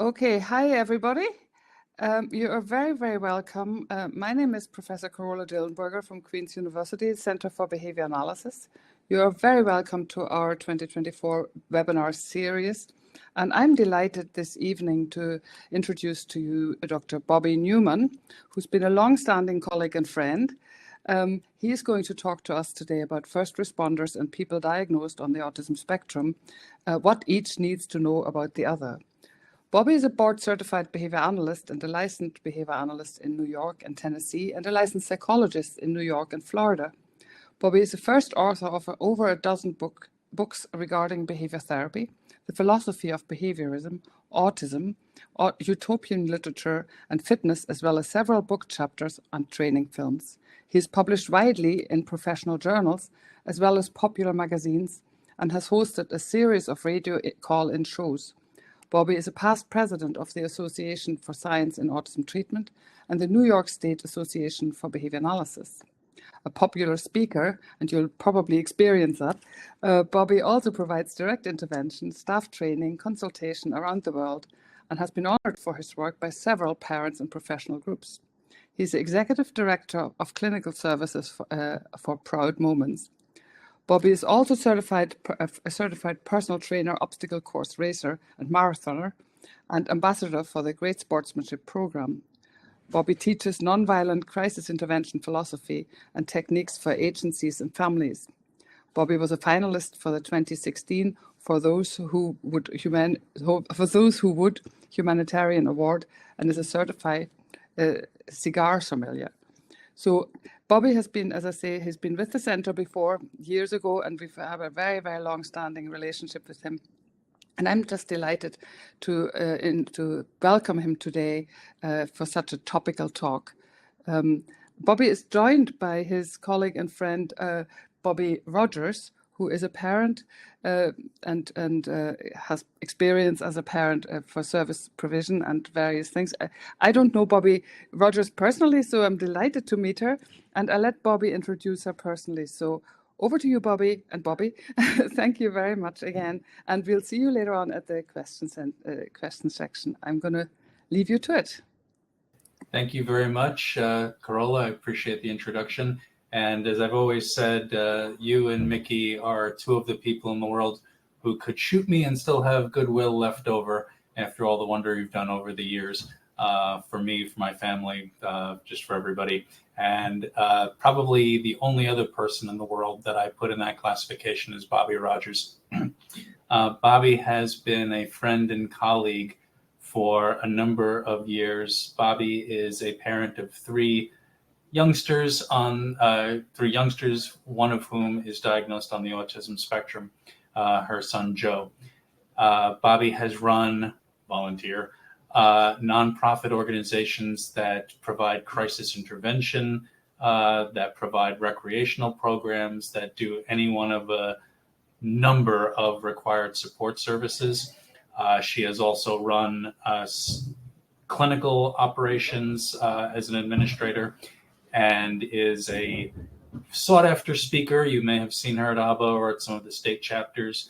Okay, hi everybody. You are very, very welcome. My name is Professor Karola Dillenburger from Queen's University Center for Behavior Analysis. You are very welcome to our 2024 webinar series. And I'm delighted this evening to introduce to you Dr. Bobbi Newman, who's been a long-standing colleague and friend. He is going to talk to us today about first responders and people diagnosed on the autism spectrum, what each needs to know about the other. Bobbi is a board-certified behavior analyst and a licensed behavior analyst in New York and Tennessee, and a licensed psychologist in New York and Florida. Bobbi is the first author of over a dozen books regarding behavior therapy, the philosophy of behaviorism, autism, utopian literature, and fitness, as well as several book chapters and training films. He is published widely in professional journals, as well as popular magazines, and has hosted a series of radio call-in shows. Bobbi is a past president of the Association for Science in Autism Treatment and the New York State Association for Behavior Analysis. A popular speaker, and you'll probably experience that, Bobbi also provides direct intervention, staff training, consultation around the world, and has been honored for his work by several parents and professional groups. He's the executive director of clinical services for Proud Moments. Bobbi is also a certified personal trainer, obstacle course racer and marathoner, and ambassador for the Great Sportsmanship Program. Bobbi teaches nonviolent crisis intervention philosophy and techniques for agencies and families. Bobbi was a finalist for the 2016 For Those Who Would Humanitarian Award and is a certified cigar sommelier. So Bobbi has been, as I say, he's been with the centre before, years ago, and we've had a very, very long-standing relationship with him. And I'm just delighted to welcome him today for such a topical talk. Bobbi is joined by his colleague and friend, Bobbi Rogers, who is a parent and has experience as a parent for service provision and various things. I don't know Bobbi Rogers personally, so I'm delighted to meet her. And I'll let Bobbi introduce her personally. So over to you, Bobbi. And Bobbi, thank you very much again. And we'll see you later on at the questions section. I'm going to leave you to it. Thank you very much, Karola. I appreciate the introduction. And as I've always said, you and Mickey are two of the people in the world who could shoot me and still have goodwill left over after all the wonder you've done over the years for me, for my family, just for everybody. And probably the only other person in the world that I put in that classification is Bobbi Rogers. Bobbi has been a friend and colleague for a number of years. Bobbi is a parent of three youngsters, one of whom is diagnosed on the autism spectrum, her son Joe. Bobbi has run, nonprofit organizations that provide crisis intervention, that provide recreational programs, that do any one of a number of required support services. She has also run clinical operations as an administrator, and is a sought-after speaker. You may have seen her at ABA or at some of the state chapters.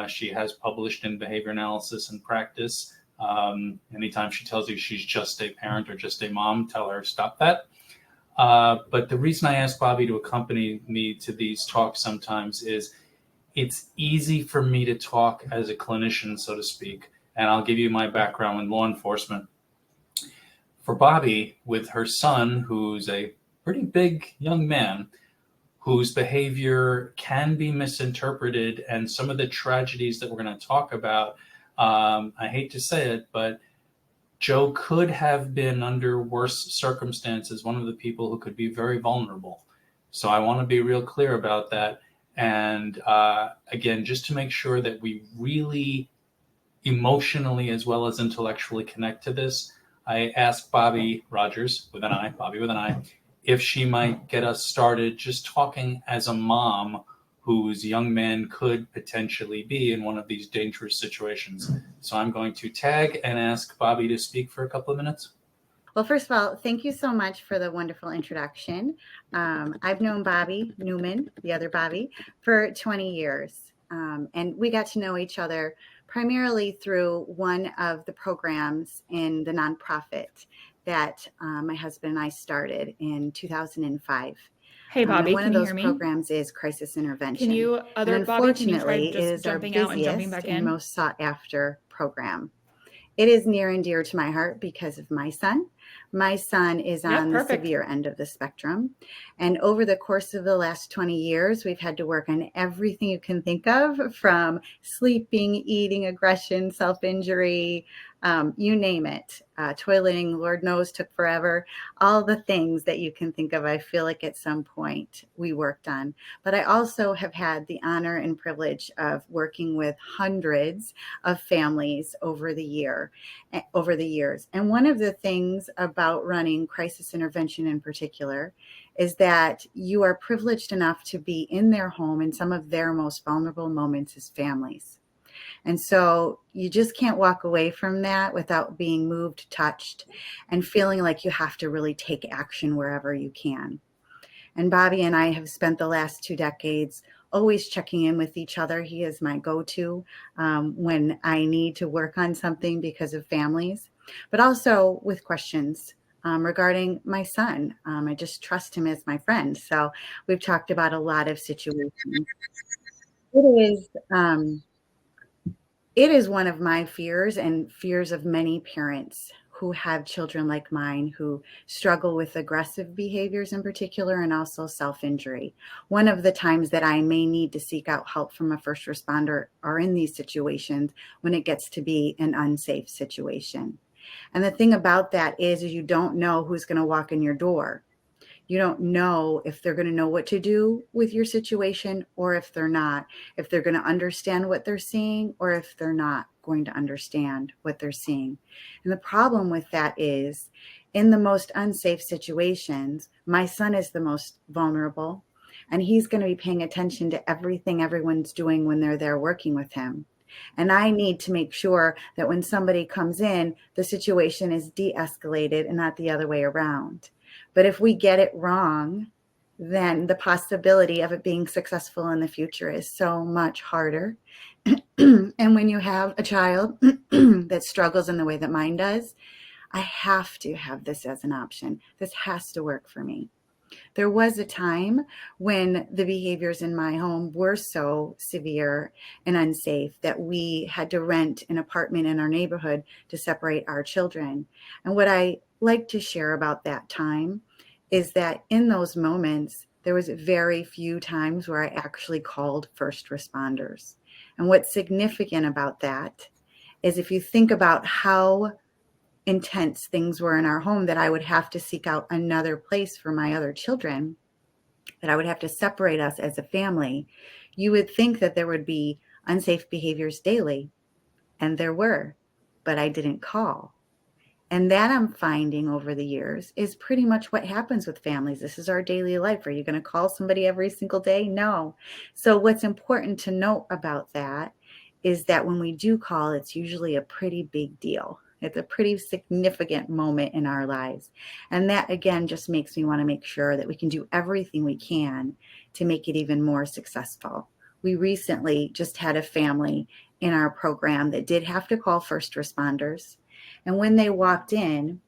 She has published in behavior analysis and practice. Anytime she tells you she's just a parent or just a mom, tell her stop that. But the reason I ask Bobbi to accompany me to these talks sometimes is it's easy for me to talk as a clinician, so to speak, and I'll give you my background in law enforcement. For Bobbi, with her son, who's a pretty big young man, whose behavior can be misinterpreted, and some of the tragedies that we're going to talk about, I hate to say it, but Joe could have been under worse circumstances, one of the people who could be very vulnerable. So I want to be real clear about that. And again, just to make sure that we really emotionally as well as intellectually connect to this, I asked Bobbi Rogers, with an I, Bobbi with an I, if she might get us started just talking as a mom whose young man could potentially be in one of these dangerous situations. So I'm going to tag and ask Bobbi to speak for a couple of minutes. Well, first of all, thank you so much for the wonderful introduction. I've known Bobbi Newman, the other Bobbi, for 20 years. And we got to know each other primarily through one of the programs in the nonprofit that my husband and I started in 2005. Hey, Bobbi, and one can of you those hear me? programs is crisis intervention. Can you, and Bobbi, can you try unfortunately, it just is our jumping out and jumping busiest back and in? most sought after program. It is near and dear to my heart because of my son. My son is on the severe end of the spectrum. And over the course of the last 20 years, we've had to work on everything you can think of, from sleeping, eating, aggression, self-injury, you name it. Toileting, Lord knows, took forever. All the things that you can think of, I feel like at some point we worked on. But I also have had the honor and privilege of working with hundreds of families over the years. And one of the things about running crisis intervention in particular is that you are privileged enough to be in their home in some of their most vulnerable moments as families. And so you just can't walk away from that without being moved, touched, and feeling like you have to really take action wherever you can. And Bobbi and I have spent the last 2 decades always checking in with each other. He is my go-to when I need to work on something because of families, but also with questions regarding my son. I just trust him as my friend. So we've talked about a lot of situations. It is one of my fears and fears of many parents who have children like mine who struggle with aggressive behaviors in particular, and also self-injury. One of the times that I may need to seek out help from a first responder are in these situations when it gets to be an unsafe situation. And the thing about that is you don't know who's going to walk in your door. You don't know if they're going to know what to do with your situation or if they're not, if they're going to understand what they're seeing or if they're not going to understand what they're seeing. And the problem with that is, in the most unsafe situations, my son is the most vulnerable, and he's going to be paying attention to everything everyone's doing when they're there working with him. And I need to make sure that when somebody comes in, the situation is de-escalated and not the other way around. But if we get it wrong, then the possibility of it being successful in the future is so much harder. And when you have a child that struggles in the way that mine does, I have to have this as an option. This has to work for me. There was a time when the behaviors in my home were so severe and unsafe that we had to rent an apartment in our neighborhood to separate our children. And what I like to share about that time is that in those moments, there was very few times where I actually called first responders. And what's significant about that is if you think about how intense things were in our home, that I would have to seek out another place for my other children, that I would have to separate us as a family, you would think that there would be unsafe behaviors daily. And there were, but I didn't call. And that, I'm finding over the years, is pretty much what happens with families. This is our daily life. Are you going to call somebody every single day? No. So what's important to note about that is that when we do call, it's usually a pretty big deal. It's a pretty significant moment in our lives. And that, again, just makes me want to make sure that we can do everything we can to make it even more successful. We recently just had a family in our program that did have to call first responders. And when they walked in,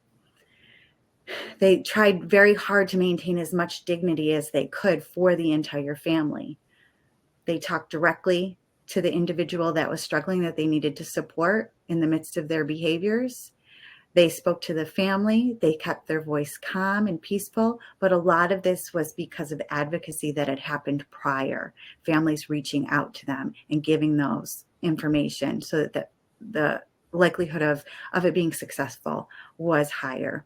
they tried very hard to maintain as much dignity as they could for the entire family. They talked directly to the individual that was struggling, that they needed to support in the midst of their behaviors. They spoke to the family. They kept their voice calm and peaceful. But a lot of this was because of advocacy that had happened prior, families reaching out to them and giving those information so that the likelihood of it being successful was higher.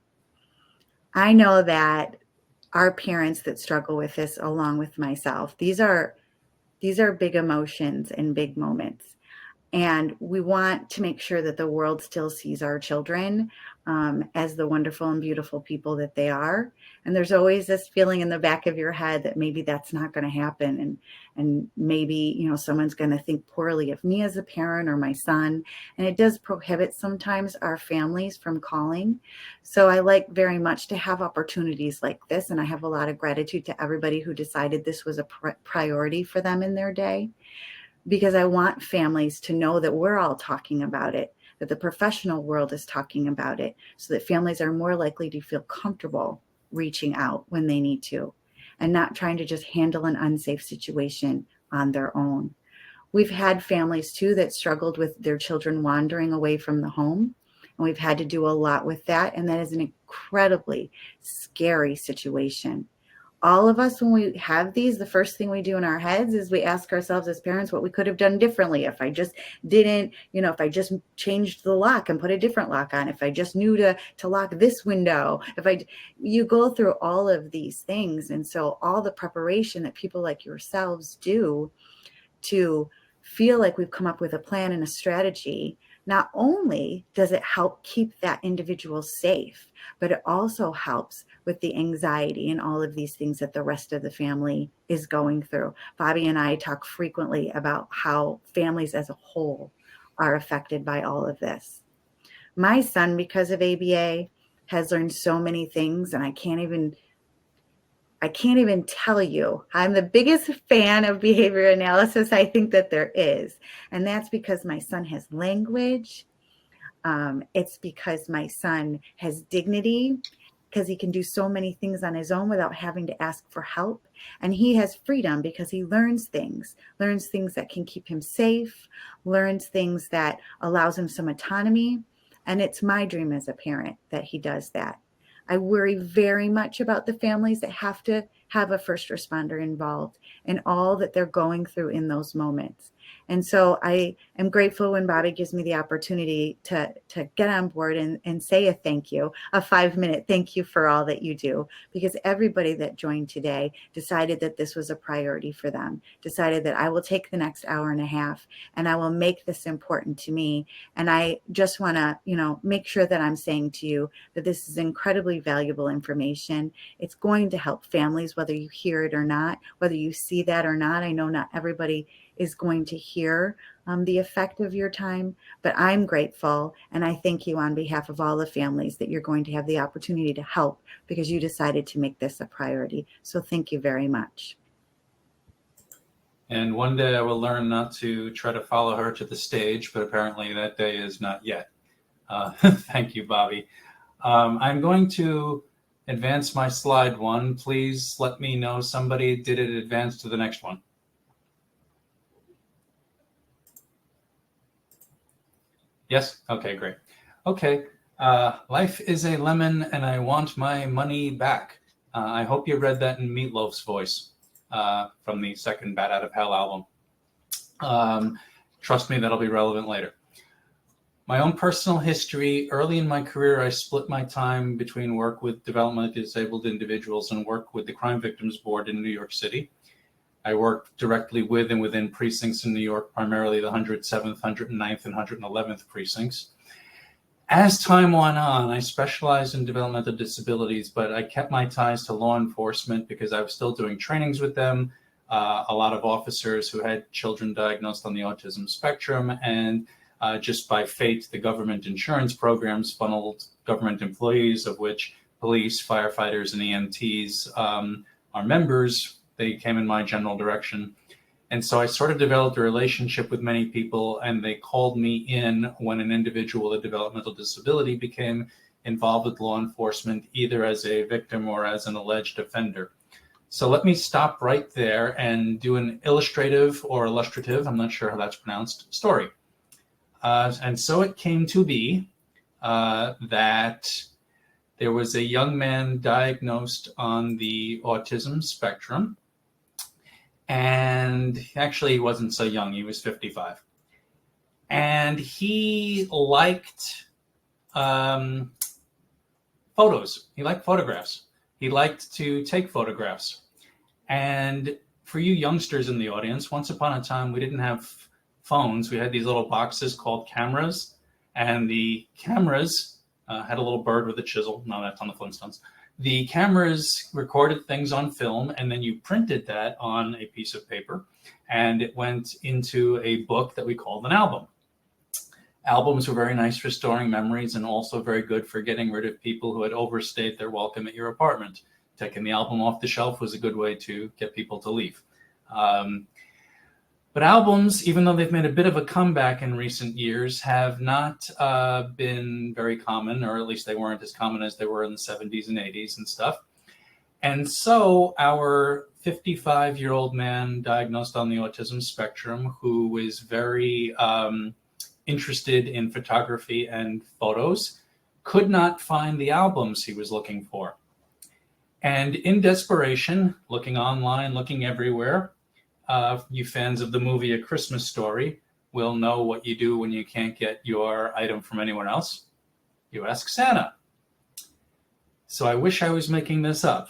I know that our parents that struggle with this, along with myself, these are big emotions and big moments. And we want to make sure that the world still sees our children as the wonderful and beautiful people that they are. And there's always this feeling in the back of your head that maybe that's not going to happen. And maybe, someone's going to think poorly of me as a parent or my son. And it does prohibit sometimes our families from calling. So I like very much to have opportunities like this. And I have a lot of gratitude to everybody who decided this was a priority for them in their day. because I want families to know that we're all talking about it, that the professional world is talking about it, so that families are more likely to feel comfortable reaching out when they need to and not trying to just handle an unsafe situation on their own. We've had families too that struggled with their children wandering away from the home, and we've had to do a lot with that, and that is an incredibly scary situation. All of us, when we have these, the first thing we do in our heads is we ask ourselves as parents what we could have done differently. If I just didn't, if I just changed the lock and put a different lock on, if I just knew to lock this window, you go through all of these things. And so all the preparation that people like yourselves do to feel like we've come up with a plan and a strategy, not only does it help keep that individual safe, but it also helps with the anxiety and all of these things that the rest of the family is going through. Bobbi and I talk frequently about how families as a whole are affected by all of this. My son, because of ABA, has learned so many things, and I can't even tell you. I'm the biggest fan of behavior analysis I think that there is. And that's because my son has language. It's because my son has dignity, because he can do so many things on his own without having to ask for help. And he has freedom because he learns things that can keep him safe, learns things that allows him some autonomy. And it's my dream as a parent that he does that. I worry very much about the families that have to have a first responder involved in all that they're going through in those moments. And so I am grateful when Bobbi gives me the opportunity to get on board and say a thank you, a 5-minute thank you for all that you do, because everybody that joined today decided that this was a priority for them, decided that I will take the next hour and a half and I will make this important to me. And I just want to, make sure that I'm saying to you that this is incredibly valuable information. It's going to help families, whether you hear it or not, whether you see that or not. I know not everybody is going to hear the effect of your time, but I'm grateful, and I thank you on behalf of all the families that you're going to have the opportunity to help because you decided to make this a priority. So thank you very much. And one day I will learn not to try to follow her to the stage, but apparently that day is not yet. Thank you, Bobbi. I'm going to advance my slide one. Please let me know somebody did it advance to the next one. Yes? Okay, great. Okay. Life is a lemon and I want my money back. I hope you read that in Meatloaf's voice from the second Bat Out of Hell album. Trust me, that'll be relevant later. My own personal history. Early in my career, I split my time between work with developmentally disabled individuals and work with the Crime Victims Board in New York City. I worked directly with and within precincts in New York, primarily the 107th, 109th, and 111th precincts. As time went on, I specialized in developmental disabilities, but I kept my ties to law enforcement because I was still doing trainings with them, a lot of officers who had children diagnosed on the autism spectrum, and just by fate, the government insurance programs funneled government employees, of which police, firefighters, and EMTs are members. They came in my general direction. And so I sort of developed a relationship with many people, and they called me in when an individual with a developmental disability became involved with law enforcement, either as a victim or as an alleged offender. So let me stop right there and do an illustrative or illustrative, I'm not sure how that's pronounced, story. And so it came to be that there was a young man diagnosed on the autism spectrum. And actually, he wasn't so young. He was 55. And he liked photos. He liked photographs. He liked to take photographs. And for you youngsters in the audience, once upon a time, we didn't have phones. We had these little boxes called cameras. And the cameras had a little bird with a chisel. No, that's on the Flintstones. The cameras recorded things on film, and then you printed that on a piece of paper, and it went into a book that we called an album. Albums were very nice for storing memories and also very good for getting rid of people who had overstayed their welcome at your apartment. Taking the album off the shelf was a good way to get people to leave. But albums, even though they've made a bit of a comeback in recent years, have not been very common, or at least they weren't as common as they were in the 70s and 80s and stuff. And so our 55-year-old man diagnosed on the autism spectrum, who is very interested in photography and photos, could not find the albums he was looking for. And in desperation, looking online, looking everywhere, you fans of the movie A Christmas Story will know what you do when you can't get your item from anyone else. You ask Santa. So I wish I was making this up.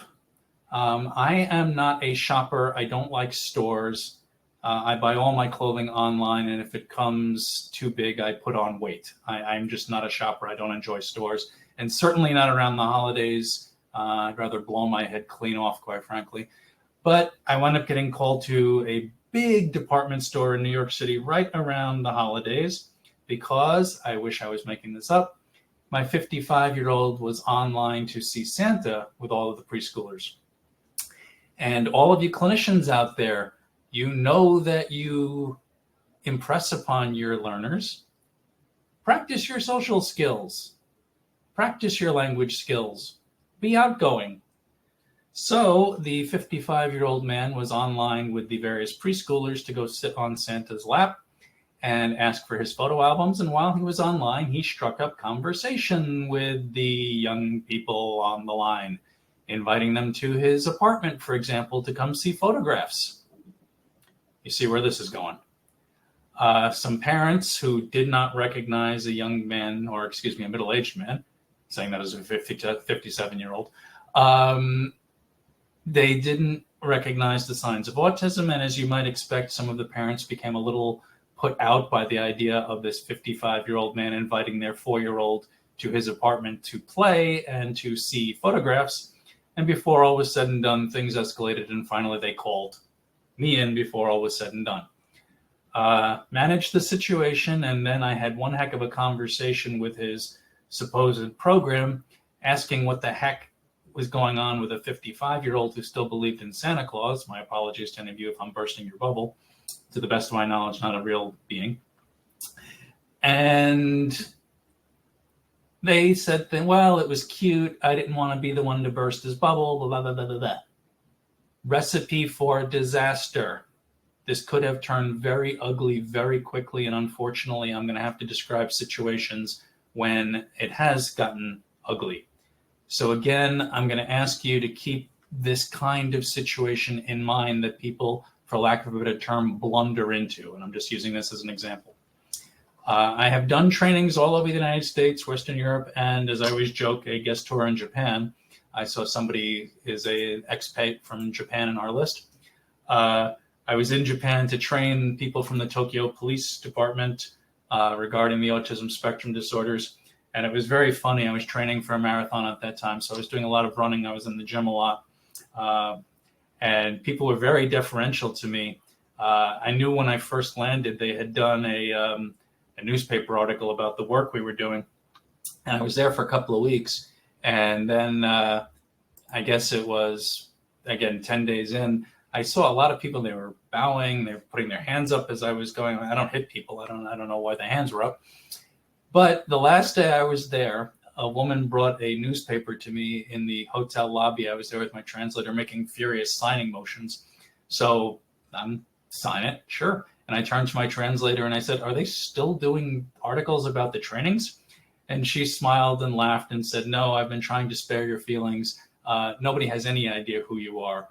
I am not a shopper. I don't like stores. I buy all my clothing online, and if it comes too big, I put on weight. I'm just not a shopper. I don't enjoy stores, and certainly not around the holidays. I'd rather blow my head clean off, quite frankly. But I wound up getting called to a big department store in New York City right around the holidays because, I wish I was making this up, my 55-year-old was online to see Santa with all of the preschoolers. And all of you clinicians out there, you know that you impress upon your learners. Practice your social skills. Practice your language skills. Be outgoing. So the 55-year-old man was online with the various preschoolers to go sit on Santa's lap and ask for his photo albums. And while he was online, he struck up conversation with the young people on the line, inviting them to his apartment, for example, to come see photographs. You see where this is going. Some parents who did not recognize a young man, or excuse me, a middle-aged man, saying that as a 57-year-old, they didn't recognize the signs of autism. And as you might expect, some of the parents became a little put out by the idea of this 55-year-old man inviting their 4-year-old to his apartment to play and to see photographs. And before all was said and done, things escalated, and finally they called me in before all was said and done. Managed the situation, and then I had one heck of a conversation with his supposed program, asking what the heck was going on with a 55-year-old who still believed in Santa Claus. My apologies to any of you if I'm bursting your bubble. To the best of my knowledge, not a real being. And they said, well, it was cute. I didn't want to be the one to burst his bubble, blah, blah, blah, blah, blah. Recipe for disaster. This could have turned very ugly very quickly, and unfortunately, I'm going to have to describe situations when it has gotten ugly. So again, I'm going to ask you to keep this kind of situation in mind that people, for lack of a better term, blunder into. And I'm just using this as an example. I have done trainings all over the United States, Western Europe, and as I always joke, a guest tour in Japan. I saw somebody is an expat from Japan in our list. I was in Japan to train people from the Tokyo Police Department regarding the autism spectrum disorders. And it was very funny. I was training for a marathon at that time, so I was doing a lot of running. I was in the gym a lot. And people were very deferential to me. I knew when I first landed, they had done a newspaper article about the work we were doing. And I was there for a couple of weeks. And then I guess it was, again, 10 days in, I saw a lot of people, they were bowing, they were putting their hands up as I was going. I don't hit people. I don't know why the hands were up. But the last day I was there, a woman brought a newspaper to me in the hotel lobby. I was there with my translator making furious signing motions. So I'm sign it, sure. And I turned to my translator and I said, are they still doing articles about the trainings? And she smiled and laughed and said, no, I've been trying to spare your feelings. Nobody has any idea who you are.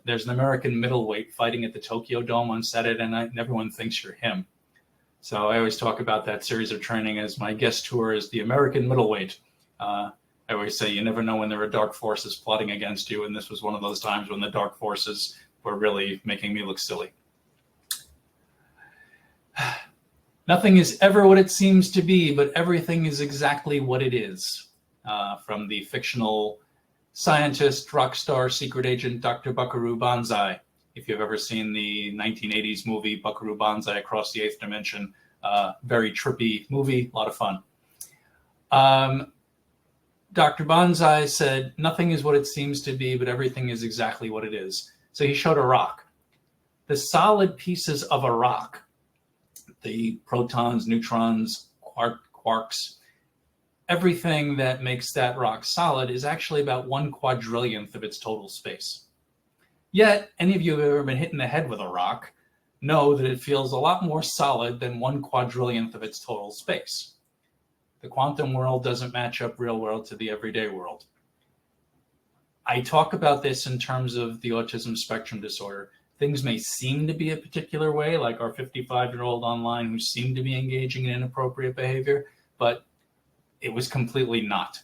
There's an American middleweight fighting at the Tokyo Dome on Saturday night, and everyone thinks you're him. So I always talk about that series of training as my guest tour is the American middleweight. I always say you never know when there are dark forces plotting against you, and this was one of those times when the dark forces were really making me look silly. Nothing is ever what it seems to be, but everything is exactly what it is. From the fictional scientist, rock star, secret agent, Dr. Buckaroo Banzai. If you've ever seen the 1980s movie Buckaroo Banzai Across the Eighth Dimension, very trippy movie, a lot of fun. Dr. Banzai said, nothing is what it seems to be, but everything is exactly what it is. So he showed a rock. the solid pieces of a rock, the protons, neutrons, quarks, everything that makes that rock solid is actually about 1/4 of its total space. Yet, any of you who have ever been hit in the head with a rock know that it feels a lot more solid than 1/4 of its total space. The quantum world doesn't match up real world to the everyday world. I talk about this in terms of the autism spectrum disorder. Things may seem to be a particular way, like our 55-year-old online who seemed to be engaging in inappropriate behavior, but it was completely not.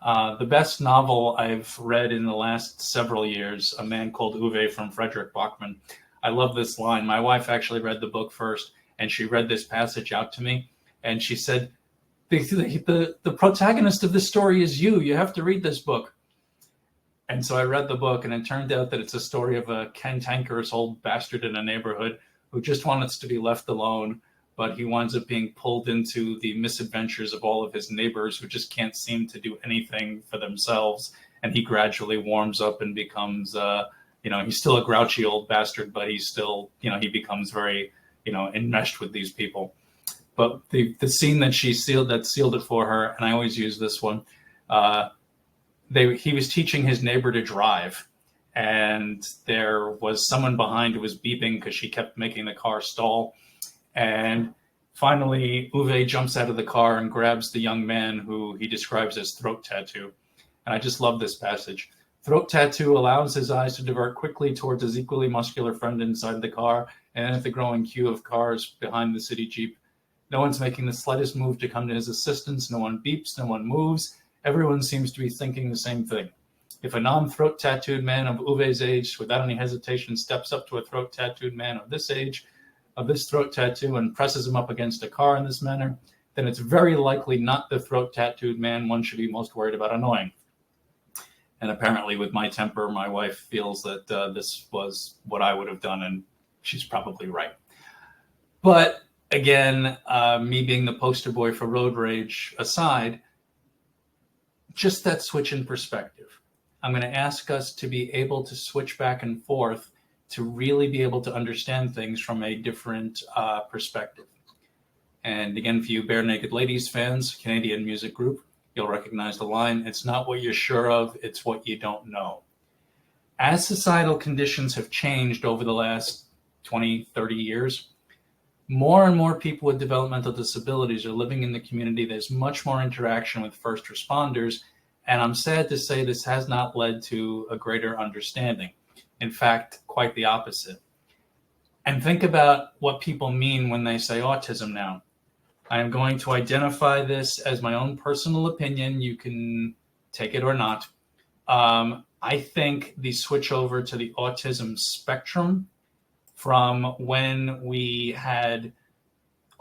The best novel I've read in the last several years, a man called Uwe from Frederick Bachmann. I love this line. My wife actually read the book first, and she read this passage out to me, and she said, the protagonist of this story is you. You have to read this book. And so I read the book, and it turned out that it's a story of a cantankerous old bastard in a neighborhood who just wants to be left alone, but he winds up being pulled into the misadventures of all of his neighbors who just can't seem to do anything for themselves. And he gradually warms up and becomes, he's still a grouchy old bastard, but he's still, he becomes very, enmeshed with these people. But the scene that sealed it for her, and I always use this one, he was teaching his neighbor to drive, and there was someone behind who was beeping because she kept making the car stall. And finally, Uwe jumps out of the car and grabs the young man who he describes as throat tattoo. And I just love this passage. Throat tattoo allows his eyes to divert quickly towards his equally muscular friend inside the car and at the growing queue of cars behind the city Jeep. No one's making the slightest move to come to his assistance. No one beeps, no one moves. Everyone seems to be thinking the same thing. If a non-throat tattooed man of Uwe's age, without any hesitation, steps up to a throat tattooed man of this age, of this throat tattoo, and presses him up against a car in this manner, then it's very likely not the throat tattooed man one should be most worried about annoying. And apparently with my temper, my wife feels that this was what I would have done, and she's probably right. But again, me being the poster boy for road rage aside, just that switch in perspective. I'm going to ask us to be able to switch back and forth to really be able to understand things from a different perspective. And again, for you Bare Naked Ladies fans, Canadian music group, you'll recognize the line, it's not what you're sure of, it's what you don't know. As societal conditions have changed over the last 20, 30 years, more and more people with developmental disabilities are living in the community. There's much more interaction with first responders. And I'm sad to say this has not led to a greater understanding. In fact, quite the opposite. And think about what people mean when they say autism now. I am going to identify this as my own personal opinion. You can take it or not. I think the switch over to the autism spectrum from when we had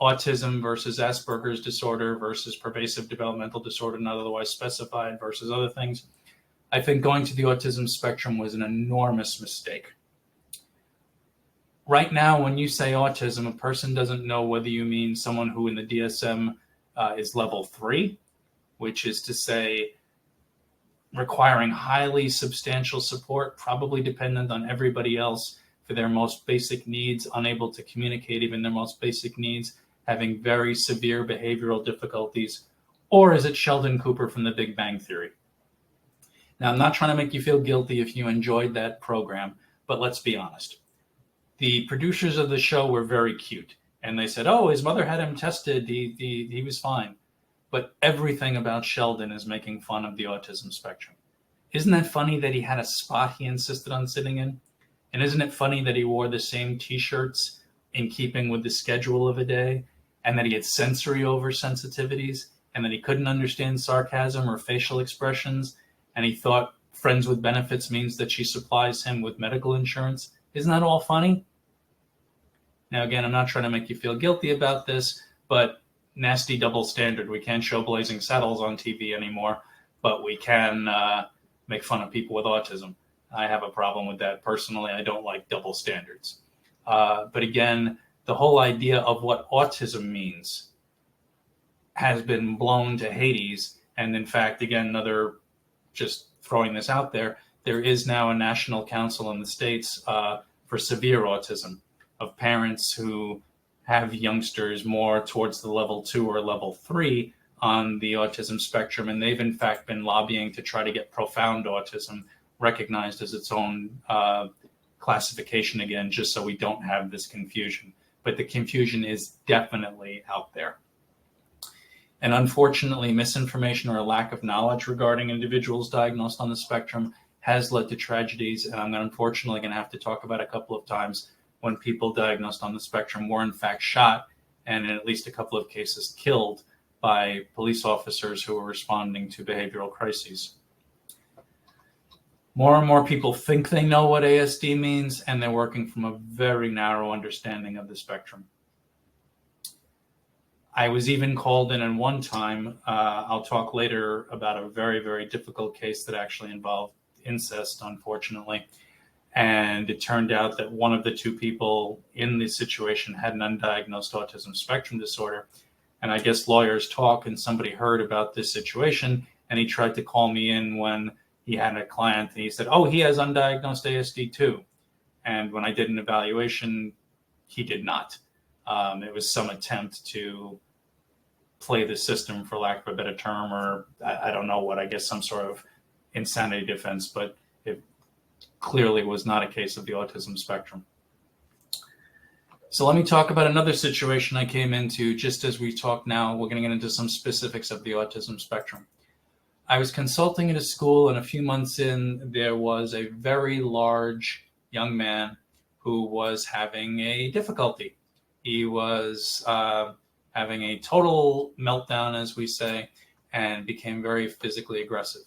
autism versus Asperger's disorder versus pervasive developmental disorder not otherwise specified versus other things, I think going to the autism spectrum was an enormous mistake. Right now, when you say autism, a person doesn't know whether you mean someone who in the DSM is level 3, which is to say requiring highly substantial support, probably dependent on everybody else for their most basic needs, unable to communicate even their most basic needs, having very severe behavioral difficulties, or is it Sheldon Cooper from The Big Bang Theory? Now, I'm not trying to make you feel guilty if you enjoyed that program, but let's be honest. The producers of the show were very cute, and they said, oh, his mother had him tested, he was fine. But everything about Sheldon is making fun of the autism spectrum. Isn't that funny that he had a spot he insisted on sitting in? And isn't it funny that he wore the same t-shirts in keeping with the schedule of a day, and that he had sensory oversensitivities, and that he couldn't understand sarcasm or facial expressions, and he thought friends with benefits means that she supplies him with medical insurance? Isn't that all funny? Now, again, I'm not trying to make you feel guilty about this, but nasty double standard. We can't show Blazing Saddles on TV anymore, but we can make fun of people with autism. I have a problem with that personally. I don't like double standards. But again, the whole idea of what autism means has been blown to Hades. And in fact, again, just throwing this out there, there is now a national council in the States for severe autism, of parents who have youngsters more towards the level 2 or level 3 on the autism spectrum. And they've in fact been lobbying to try to get profound autism recognized as its own classification again, just so we don't have this confusion. But the confusion is definitely out there. And unfortunately, misinformation or a lack of knowledge regarding individuals diagnosed on the spectrum has led to tragedies. And I'm unfortunately going to have to talk about a couple of times when people diagnosed on the spectrum were in fact shot, and in at least a couple of cases killed by police officers who were responding to behavioral crises. More and more people think they know what ASD means, and they're working from a very narrow understanding of the spectrum. I was even called in one time, I'll talk later about a very, very difficult case that actually involved incest, unfortunately. And it turned out that one of the two people in the situation had an undiagnosed autism spectrum disorder. And I guess lawyers talk, and somebody heard about this situation, and he tried to call me in when he had a client, and he said, oh, he has undiagnosed ASD too. And when I did an evaluation, he did not. It was some attempt to play the system, for lack of a better term, or I don't know what, I guess some sort of insanity defense, but it clearly was not a case of the autism spectrum. So let me talk about another situation I came into just as we talk now. We're going to get into some specifics of the autism spectrum. I was consulting at a school, and a few months in, there was a very large young man who was having a difficulty. He was having a total meltdown, as we say, and became very physically aggressive.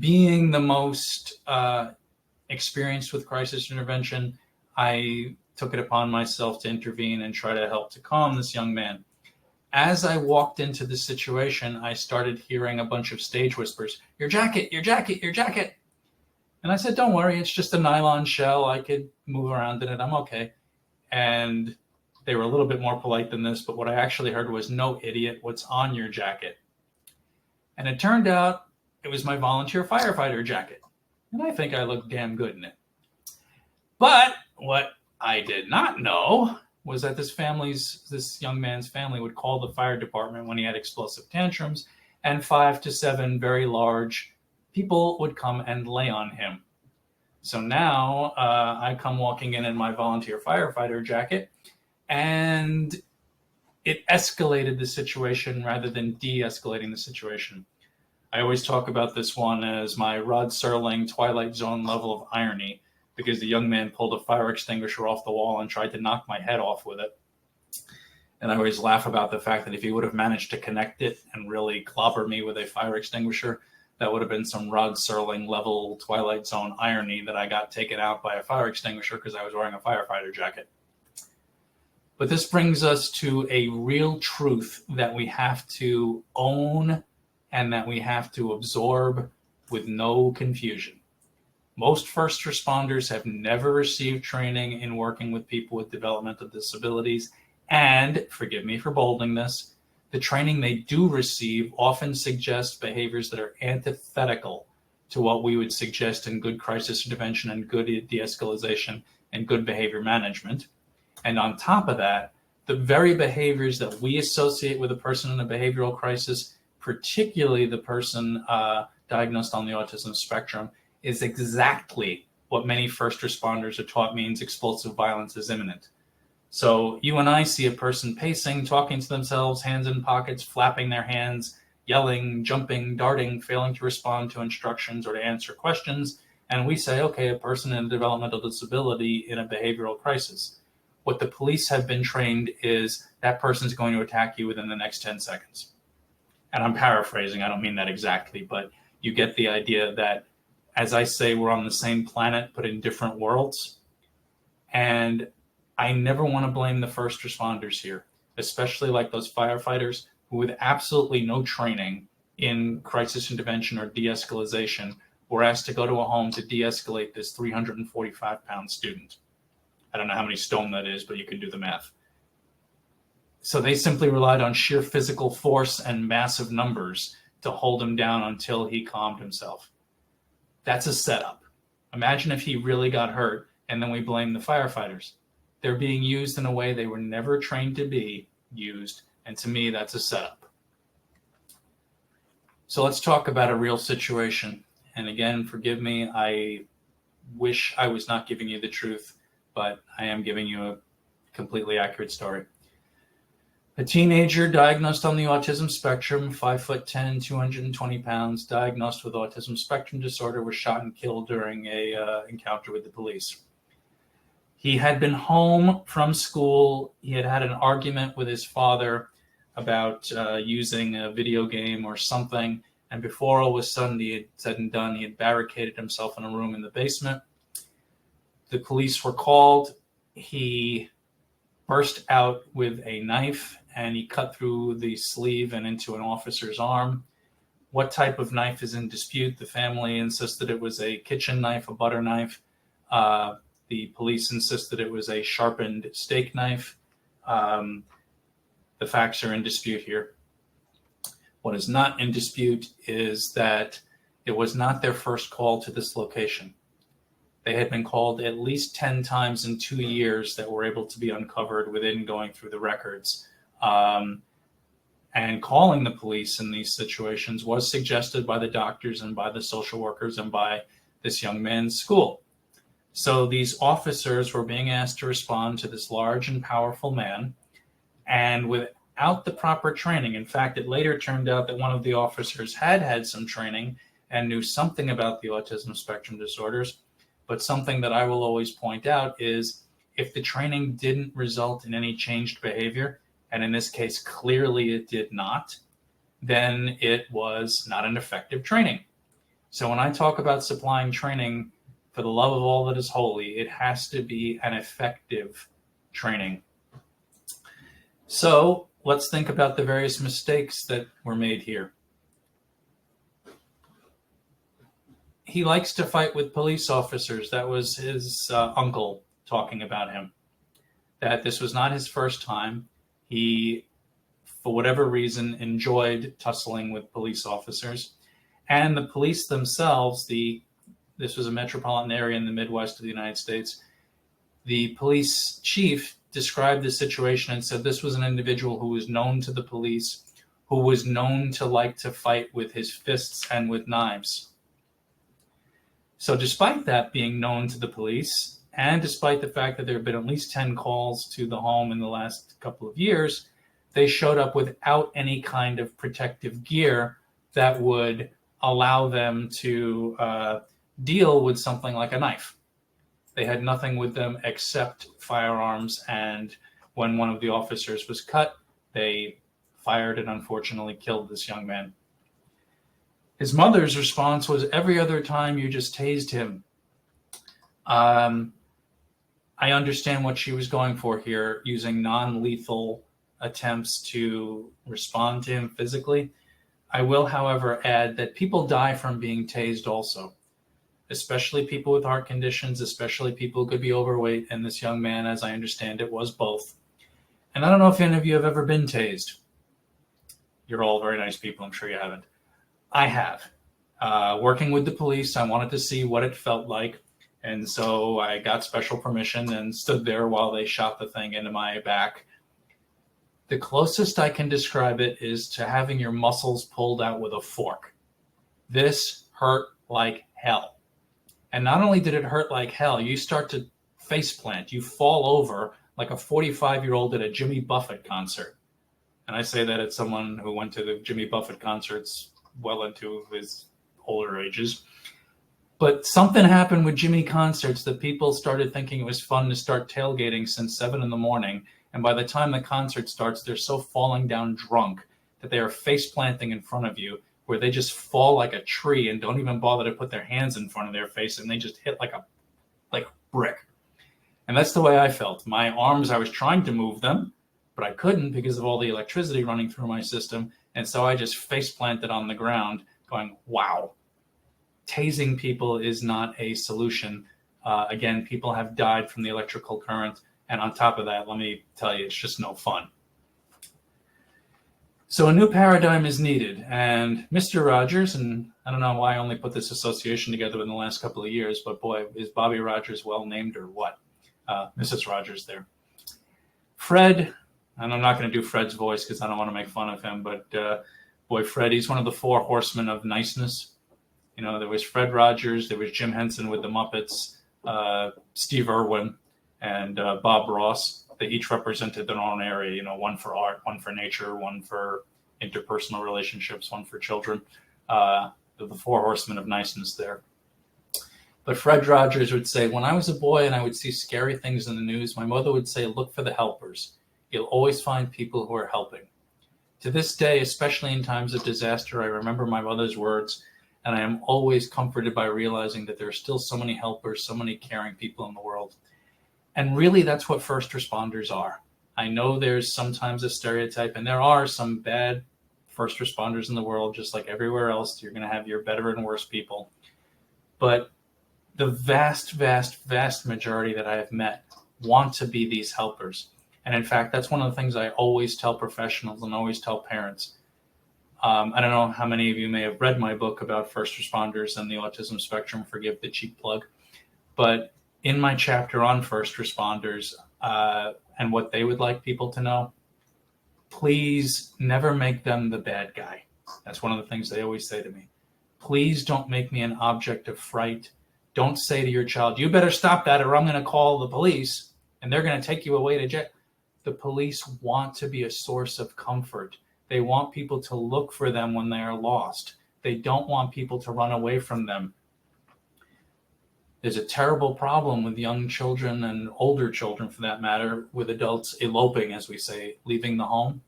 Being the most experienced with crisis intervention, I took it upon myself to intervene and try to help to calm this young man. As I walked into the situation, I started hearing a bunch of stage whispers, your jacket, your jacket, your jacket. And I said, don't worry, it's just a nylon shell. I could move around in it. I'm okay. And they were a little bit more polite than this, but what I actually heard was, no, idiot, what's on your jacket? And it turned out it was my volunteer firefighter jacket. And I think I looked damn good in it. But what I did not know was that this young man's family would call the fire department when he had explosive tantrums, and 5 to 7 very large people would come and lay on him. So now I come walking in my volunteer firefighter jacket, and it escalated the situation rather than de-escalating the situation. I always talk about this one as my Rod Serling Twilight Zone level of irony, because the young man pulled a fire extinguisher off the wall and tried to knock my head off with it. And I always laugh about the fact that if he would have managed to connect it and really clobber me with a fire extinguisher, that would have been some Rod Serling level Twilight Zone irony that I got taken out by a fire extinguisher because I was wearing a firefighter jacket. But this brings us to a real truth that we have to own and that we have to absorb with no confusion. Most first responders have never received training in working with people with developmental disabilities. And, forgive me for bolding this, the training they do receive often suggests behaviors that are antithetical to what we would suggest in good crisis intervention and good de-escalation and good behavior management. And on top of that, the very behaviors that we associate with a person in a behavioral crisis, particularly the person diagnosed on the autism spectrum, is exactly what many first responders are taught means explosive violence is imminent. So you and I see a person pacing, talking to themselves, hands in pockets, flapping their hands, yelling, jumping, darting, failing to respond to instructions or to answer questions. And we say, okay, a person in a developmental disability in a behavioral crisis. What the police have been trained is that person's going to attack you within the next 10 seconds. And I'm paraphrasing, I don't mean that exactly, but you get the idea that, as I say, we're on the same planet, but in different worlds. And I never want to blame the first responders here, especially like those firefighters who, with absolutely no training in crisis intervention or de-escalation, were asked to go to a home to de-escalate this 345-pound student. I don't know how many stone that is, but you can do the math. So they simply relied on sheer physical force and massive numbers to hold him down until he calmed himself. That's a setup. Imagine if he really got hurt and then we blame the firefighters. They're being used in a way they were never trained to be used, and to me, that's a setup. So let's talk about a real situation. And again, forgive me, I wish I was not giving you the truth, but I am giving you a completely accurate story. A teenager diagnosed on the autism spectrum, 5'10", 220 pounds, diagnosed with autism spectrum disorder, was shot and killed during a encounter with the police. He had been home from school. He had had an argument with his father about using a video game or something. And before all was said and done, he had barricaded himself in a room in the basement. The police were called. He burst out with a knife and he cut through the sleeve and into an officer's arm. What type of knife is in dispute? The family insisted it was a kitchen knife, a butter knife. The police insisted it was a sharpened steak knife. The facts are in dispute here. What is not in dispute is that it was not their first call to this location. They had been called at least 10 times in 2 years that were able to be uncovered within going through the records. And calling the police in these situations was suggested by the doctors and by the social workers and by this young man's school. So these officers were being asked to respond to this large and powerful man, and without the proper training. In fact, it later turned out that one of the officers had some training and knew something about the autism spectrum disorders. But something that I will always point out is if the training didn't result in any changed behavior, and in this case, clearly it did not, then it was not an effective training. So when I talk about supplying training for the love of all that is holy, it has to be an effective training. So let's think about the various mistakes that were made here. He likes to fight with police officers. That was his uncle talking about him, that this was not his first time. He, for whatever reason, enjoyed tussling with police officers. And the police themselves, this was a metropolitan area in the Midwest of the United States. The police chief described the situation and said this was an individual who was known to the police, who was known to like to fight with his fists and with knives. So despite that being known to the police, and despite the fact that there have been at least 10 calls to the home in the last couple of years, they showed up without any kind of protective gear that would allow them to deal with something like a knife. They had nothing with them except firearms, and when one of the officers was cut, they fired and unfortunately killed this young man. His mother's response was, every other time you just tased him. I understand what she was going for here, using non-lethal attempts to respond to him physically. I will, however, add that people die from being tased also, especially people with heart conditions, especially people who could be overweight, and this young man, as I understand it, was both. And I don't know if any of you have ever been tased. You're all very nice people, I'm sure you haven't. I have. Working with the police, I wanted to see what it felt like. And so I got special permission and stood there while they shot the thing into my back. The closest I can describe it is to having your muscles pulled out with a fork. This hurt like hell. And not only did it hurt like hell, you start to faceplant. You fall over like a 45-year-old at a Jimmy Buffett concert. And I say that as someone who went to the Jimmy Buffett concerts well into his older ages. But something happened with Jimmy concerts that people started thinking it was fun to start tailgating since 7 a.m. And by the time the concert starts, they're so falling down drunk that they are face planting in front of you, where they just fall like a tree and don't even bother to put their hands in front of their face, and they just hit like a brick. And that's the way I felt. My arms, I was trying to move them, but I couldn't because of all the electricity running through my system. And so I just face planted on the ground going, wow. Tasing people is not a solution. Again, people have died from the electrical current. And on top of that, let me tell you, it's just no fun. So a new paradigm is needed. And Mr. Rogers, and I don't know why I only put this association together in the last couple of years, but boy, is Bobby Rogers well named or what? Mrs. Rogers there. Fred, and I'm not going to do Fred's voice because I don't want to make fun of him, but boy, Fred, he's one of the four horsemen of niceness. You know, there was Fred Rogers, there was Jim Henson with the Muppets, Steve Irwin, and Bob Ross. They each represented their own area, you know, one for art, one for nature, one for interpersonal relationships, one for children. The four horsemen of niceness there. But Fred Rogers would say, when I was a boy and I would see scary things in the news, my mother would say, look for the helpers. You'll always find people who are helping. To this day, especially in times of disaster, I remember my mother's words, and I am always comforted by realizing that there are still so many helpers, so many caring people in the world. And really, that's what first responders are. I know there's sometimes a stereotype, and there are some bad first responders in the world, just like everywhere else. You're going to have your better and worse people. But the vast, vast, vast majority that I have met want to be these helpers. And in fact, that's one of the things I always tell professionals and always tell parents. I don't know how many of you may have read my book about first responders and the autism spectrum, forgive the cheap plug, but in my chapter on first responders and what they would like people to know, please never make them the bad guy. That's one of the things they always say to me. Please don't make me an object of fright. Don't say to your child, you better stop that or I'm going to call the police and they're going to take you away to jail. The police want to be a source of comfort. They want people to look for them when they are lost. They don't want people to run away from them. There's a terrible problem with young children and older children, for that matter, with adults eloping, as we say, leaving the home.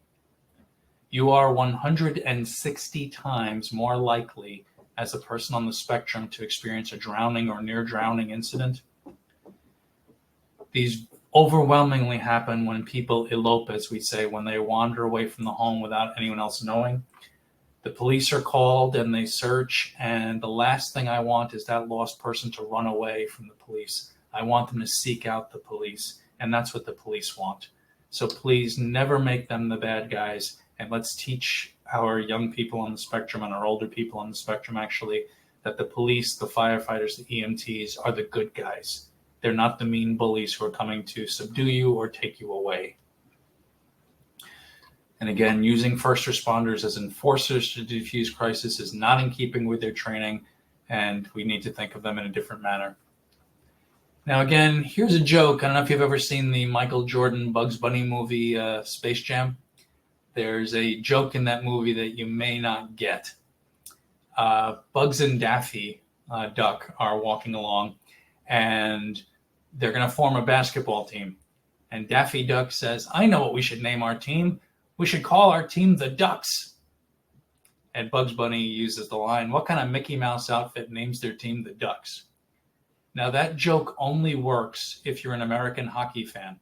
You are 160 times more likely as a person on the spectrum to experience a drowning or near drowning incident. These overwhelmingly happen when people elope, as we say, when they wander away from the home without anyone else knowing. The police are called and they search, and the last thing I want is that lost person to run away from the police. I want them to seek out the police, and that's what the police want. So please never make them the bad guys, and let's teach our young people on the spectrum and our older people on the spectrum, actually, that the police, the firefighters, the EMTs are the good guys. They're not the mean bullies who are coming to subdue you or take you away. And again, using first responders as enforcers to diffuse crisis is not in keeping with their training, and we need to think of them in a different manner. Now, again, here's a joke. I don't know if you've ever seen the Michael Jordan Bugs Bunny movie, Space Jam. There's a joke in that movie that you may not get. Bugs and Daffy Duck are walking along, and they're going to form a basketball team. And Daffy Duck says, I know what we should name our team. We should call our team the Ducks. And Bugs Bunny uses the line, what kind of Mickey Mouse outfit names their team the Ducks? Now, that joke only works if you're an American hockey fan.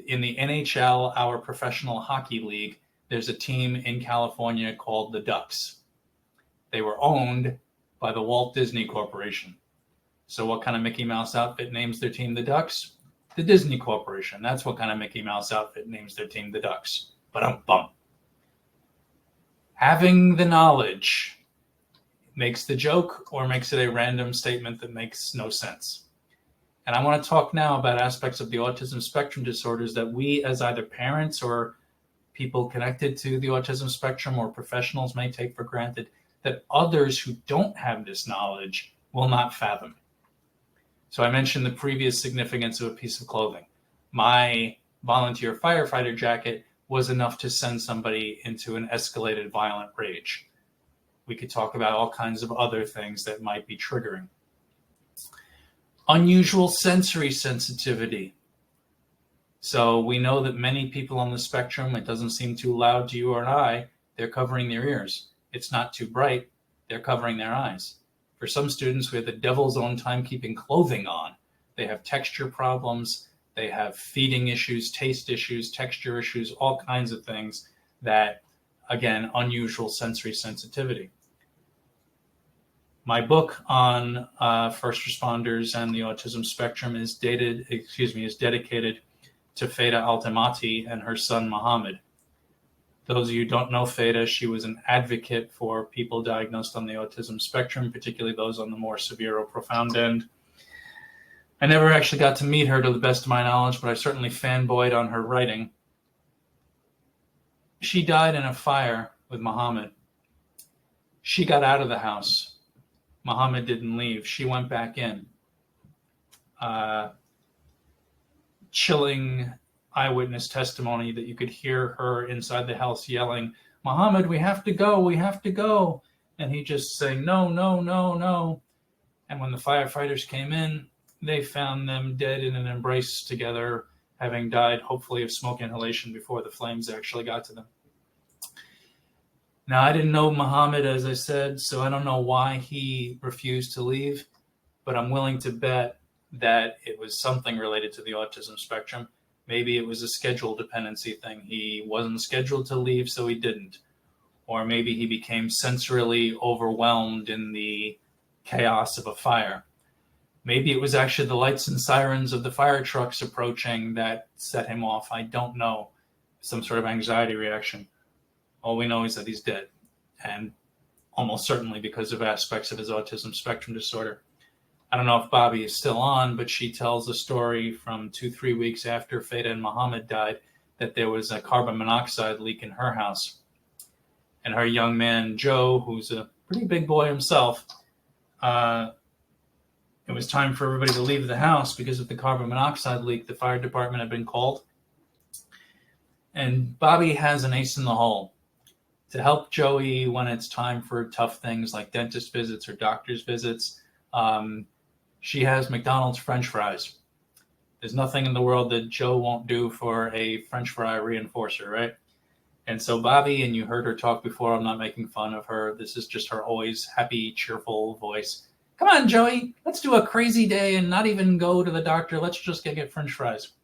In the NHL, our professional hockey league, there's a team in California called the Ducks. They were owned by the Walt Disney Corporation. So what kind of Mickey Mouse outfit names their team the Ducks? The Disney Corporation. That's what kind of Mickey Mouse outfit names their team the Ducks. Ba-dum-bum. Having the knowledge makes the joke or makes it a random statement that makes no sense. And I want to talk now about aspects of the autism spectrum disorders that we as either parents or people connected to the autism spectrum or professionals may take for granted that others who don't have this knowledge will not fathom. So I mentioned the previous significance of a piece of clothing. My volunteer firefighter jacket was enough to send somebody into an escalated violent rage. We could talk about all kinds of other things that might be triggering. Unusual sensory sensitivity. So we know that many people on the spectrum, it doesn't seem too loud to you or I, they're covering their ears. It's not too bright, they're covering their eyes. For some students, we have the devil's own timekeeping clothing on. They have texture problems, they have feeding issues, taste issues, texture issues, all kinds of things that, again, unusual sensory sensitivity. My book on first responders and the autism spectrum is dedicated to Feda Altamati and her son Mohammed. Those of you who don't know Feda, she was an advocate for people diagnosed on the autism spectrum, particularly those on the more severe or profound end. I never actually got to meet her to the best of my knowledge, but I certainly fanboyed on her writing. She died in a fire with Muhammad. She got out of the house. Muhammad didn't leave. She went back in. Chilling eyewitness testimony that you could hear her inside the house yelling, "Muhammad, we have to go, we have to go." And he just saying, "No, no, no, no." And when the firefighters came in, they found them dead in an embrace together, having died hopefully of smoke inhalation before the flames actually got to them. Now, I didn't know Muhammad, as I said, so I don't know why he refused to leave, but I'm willing to bet that it was something related to the autism spectrum. Maybe it was a schedule dependency thing. He wasn't scheduled to leave, so he didn't. Or maybe he became sensorily overwhelmed in the chaos of a fire. Maybe it was actually the lights and sirens of the fire trucks approaching that set him off. I don't know. Some sort of anxiety reaction. All we know is that he's dead, and almost certainly because of aspects of his autism spectrum disorder. I don't know if Bobbi is still on, but she tells a story from 2-3 weeks after Feda and Muhammad died that there was a carbon monoxide leak in her house. And her young man, Joe, who's a pretty big boy himself, it was time for everybody to leave the house because of the carbon monoxide leak. The fire department had been called. And Bobbi has an ace in the hole to help Joey when it's time for tough things like dentist visits or doctor's visits. She has McDonald's French fries. There's nothing in the world that Joe won't do for a French fry reinforcer, right? And so Bobbi, and you heard her talk before, I'm not making fun of her. This is just her always happy, cheerful voice. "Come on, Joey, let's do a crazy day and not even go to the doctor. Let's just get French fries."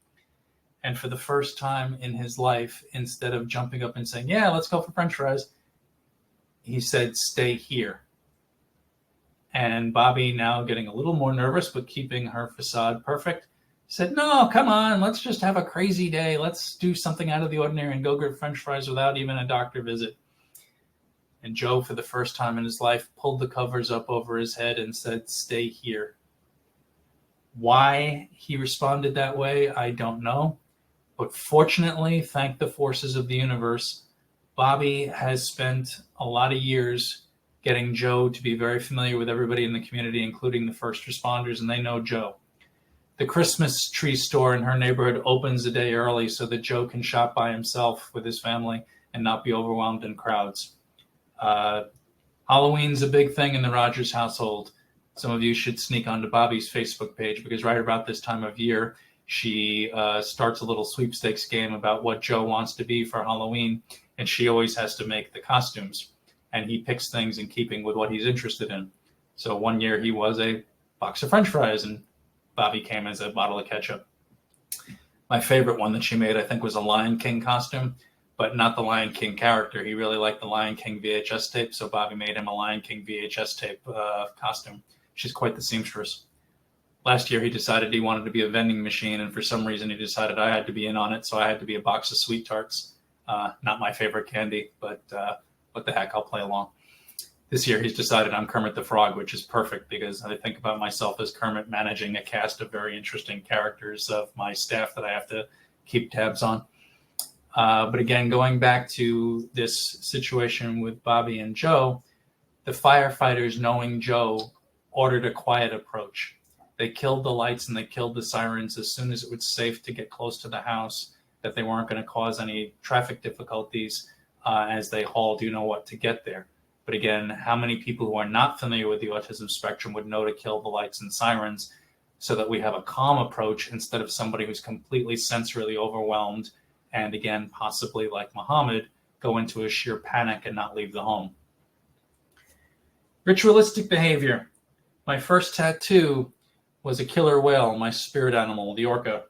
And for the first time in his life, instead of jumping up and saying, "Yeah, let's go for French fries," he said, "Stay here." And Bobbi, now getting a little more nervous, but keeping her facade perfect, said, "No, come on, let's just have a crazy day. Let's do something out of the ordinary and go get French fries without even a doctor visit." And Joe, for the first time in his life, pulled the covers up over his head and said, "Stay here." Why he responded that way, I don't know. But fortunately, thank the forces of the universe, Bobbi has spent a lot of years getting Joe to be very familiar with everybody in the community, including the first responders, and they know Joe. The Christmas tree store in her neighborhood opens a day early so that Joe can shop by himself with his family and not be overwhelmed in crowds. Halloween's a big thing in the Rogers household. Some of you should sneak onto Bobbi's Facebook page, because right about this time of year, she starts a little sweepstakes game about what Joe wants to be for Halloween, and she always has to make the costumes. And he picks things in keeping with what he's interested in. So one year he was a box of French fries, and Bobbi came as a bottle of ketchup. My favorite one that she made, I think, was a Lion King costume, but not the Lion King character. He really liked the Lion King VHS tape, so Bobbi made him a Lion King VHS tape costume. She's quite the seamstress. Last year he decided he wanted to be a vending machine, and for some reason he decided I had to be in on it, so I had to be a box of Sweet Tarts. Not my favorite candy, but what the heck, I'll play along. This year he's decided I'm Kermit the Frog, which is perfect because I think about myself as Kermit managing a cast of very interesting characters of my staff that I have to keep tabs on. But again, going back to this situation with Bobbi and Joe, the firefighters, knowing Joe, ordered a quiet approach. They killed the lights and they killed the sirens as soon as it was safe to get close to the house, that they weren't going to cause any traffic difficulties as they hauled, what to get there. But again, how many people who are not familiar with the autism spectrum would know to kill the lights and sirens so that we have a calm approach instead of somebody who's completely sensorily overwhelmed and, again, possibly like Muhammad, go into a sheer panic and not leave the home. Ritualistic behavior. My first tattoo was a killer whale, my spirit animal, the orca.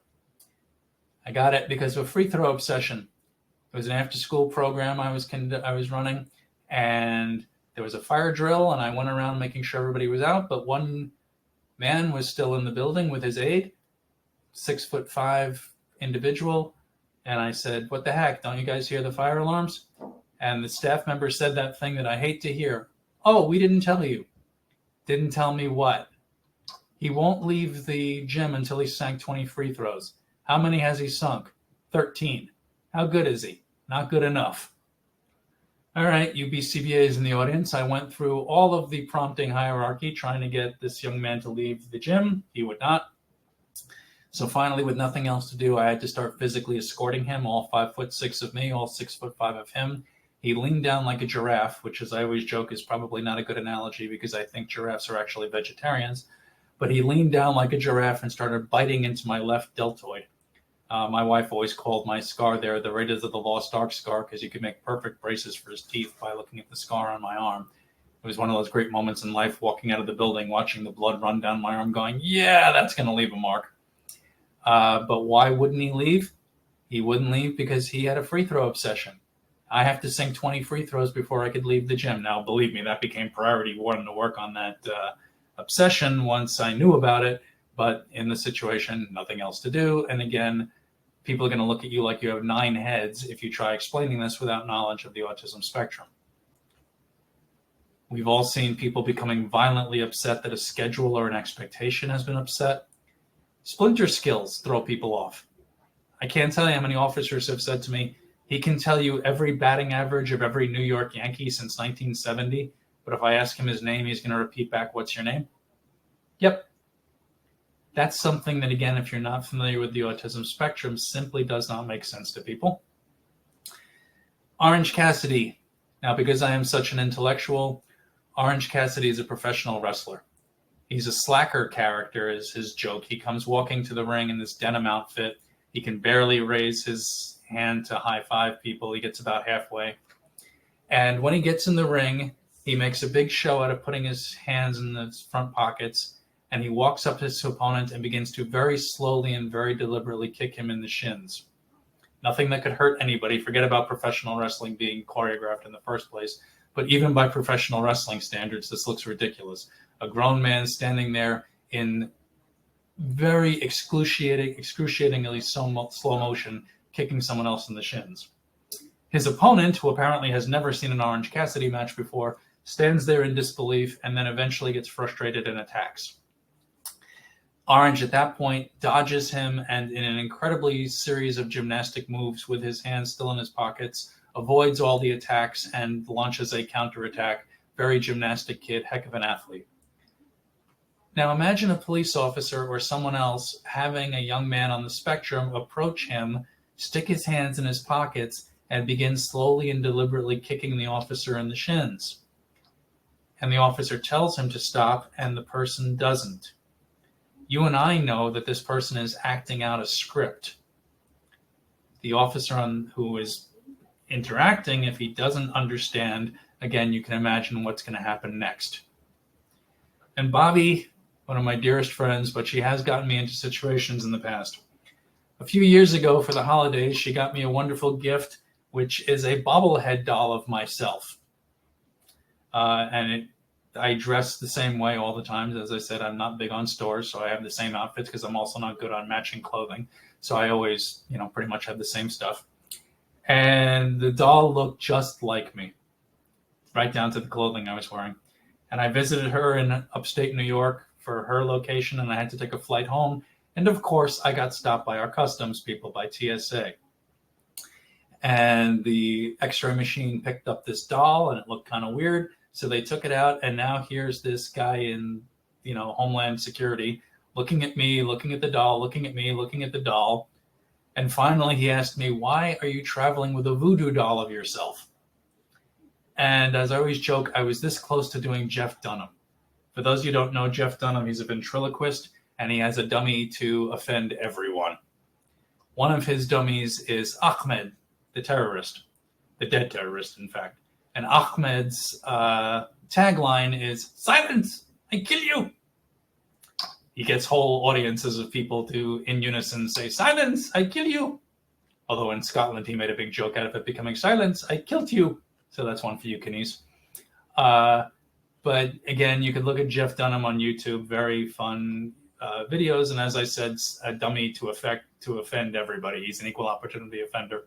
I got it because of a free throw obsession. It was an after-school program I was running, and there was a fire drill, and I went around making sure everybody was out, but one man was still in the building with his aide, 6'5" individual, And I said, what the heck? Don't you guys hear the fire alarms? And the staff member said that thing that I hate to hear. Oh, we didn't tell you. Didn't tell me what? He won't leave the gym until he's sank 20 free throws. How many has he sunk? 13. How good is he? Not good enough. All right, you BCBAs in the audience, I went through all of the prompting hierarchy trying to get this young man to leave the gym. He would not. So finally, with nothing else to do, I had to start physically escorting him, all 5'6" of me, all 6'5" of him. He leaned down like a giraffe, which, as I always joke, is probably not a good analogy because I think giraffes are actually vegetarians. But he leaned down like a giraffe and started biting into my left deltoid. My wife always called my scar there the Raiders of the Lost Ark scar because you could make perfect braces for his teeth by looking at the scar on my arm. It was one of those great moments in life, walking out of the building, watching the blood run down my arm, going, yeah, that's going to leave a mark. But why wouldn't he leave? He wouldn't leave because he had a free throw obsession. I have to sink 20 free throws before I could leave the gym. Now, believe me, that became priority one to work on that obsession once I knew about it. But in the situation, nothing else to do. And again, people are going to look at you like you have 9 heads if you try explaining this without knowledge of the autism spectrum. We've all seen people becoming violently upset that a schedule or an expectation has been upset. Splinter skills throw people off. I can't tell you how many officers have said to me, he can tell you every batting average of every New York Yankee since 1970, but if I ask him his name, he's going to repeat back, what's your name? Yep. That's something that, again, if you're not familiar with the autism spectrum, simply does not make sense to people. Orange Cassidy. Now, because I am such an intellectual, Orange Cassidy is a professional wrestler. He's a slacker character is his joke. He comes walking to the ring in this denim outfit. He can barely raise his hand to high five people. He gets about halfway. And when he gets in the ring, he makes a big show out of putting his hands in his front pockets. And he walks up to his opponent and begins to very slowly and very deliberately kick him in the shins. Nothing that could hurt anybody. Forget about professional wrestling being choreographed in the first place. But even by professional wrestling standards, this looks ridiculous. A grown man standing there in very excruciatingly slow motion, kicking someone else in the shins. His opponent, who apparently has never seen an Orange Cassidy match before, stands there in disbelief and then eventually gets frustrated and attacks. Orange at that point dodges him and in an incredibly series of gymnastic moves with his hands still in his pockets, avoids all the attacks and launches a counterattack. Very gymnastic kid, heck of an athlete. Now imagine a police officer or someone else having a young man on the spectrum approach him, stick his hands in his pockets, and begin slowly and deliberately kicking the officer in the shins. And the officer tells him to stop, and the person doesn't. You and I know that this person is acting out a script. The officer who is interacting, if he doesn't understand, again, you can imagine what's going to happen next. And Bobbi, one of my dearest friends, but she has gotten me into situations in the past. A few years ago for the holidays, she got me a wonderful gift, which is a bobblehead doll of myself. I dress the same way all the time. As I said, I'm not big on stores, so I have the same outfits because I'm also not good on matching clothing. So I always, pretty much have the same stuff. And the doll looked just like me, right down to the clothing I was wearing. And I visited her in upstate New York for her location, and I had to take a flight home. And of course, I got stopped by our customs people, by TSA. And the X-ray machine picked up this doll, and it looked kind of weird. So they took it out, and now here's this guy in, Homeland Security looking at me, looking at the doll, looking at me, looking at the doll. And finally, he asked me, why are you traveling with a voodoo doll of yourself? And as I always joke, I was this close to doing Jeff Dunham. For those of you who don't know Jeff Dunham, he's a ventriloquist, and he has a dummy to offend everyone. One of his dummies is Ahmed, the terrorist, the dead terrorist, in fact. And Ahmed's tagline is, silence, I kill you. He gets whole audiences of people to, in unison, say, silence, I kill you. Although in Scotland, he made a big joke out of it becoming, silence, I killed you. So that's one for you, Kidneys. But again, you could look at Jeff Dunham on YouTube, very fun videos. And as I said, a dummy to offend everybody. He's an equal opportunity offender.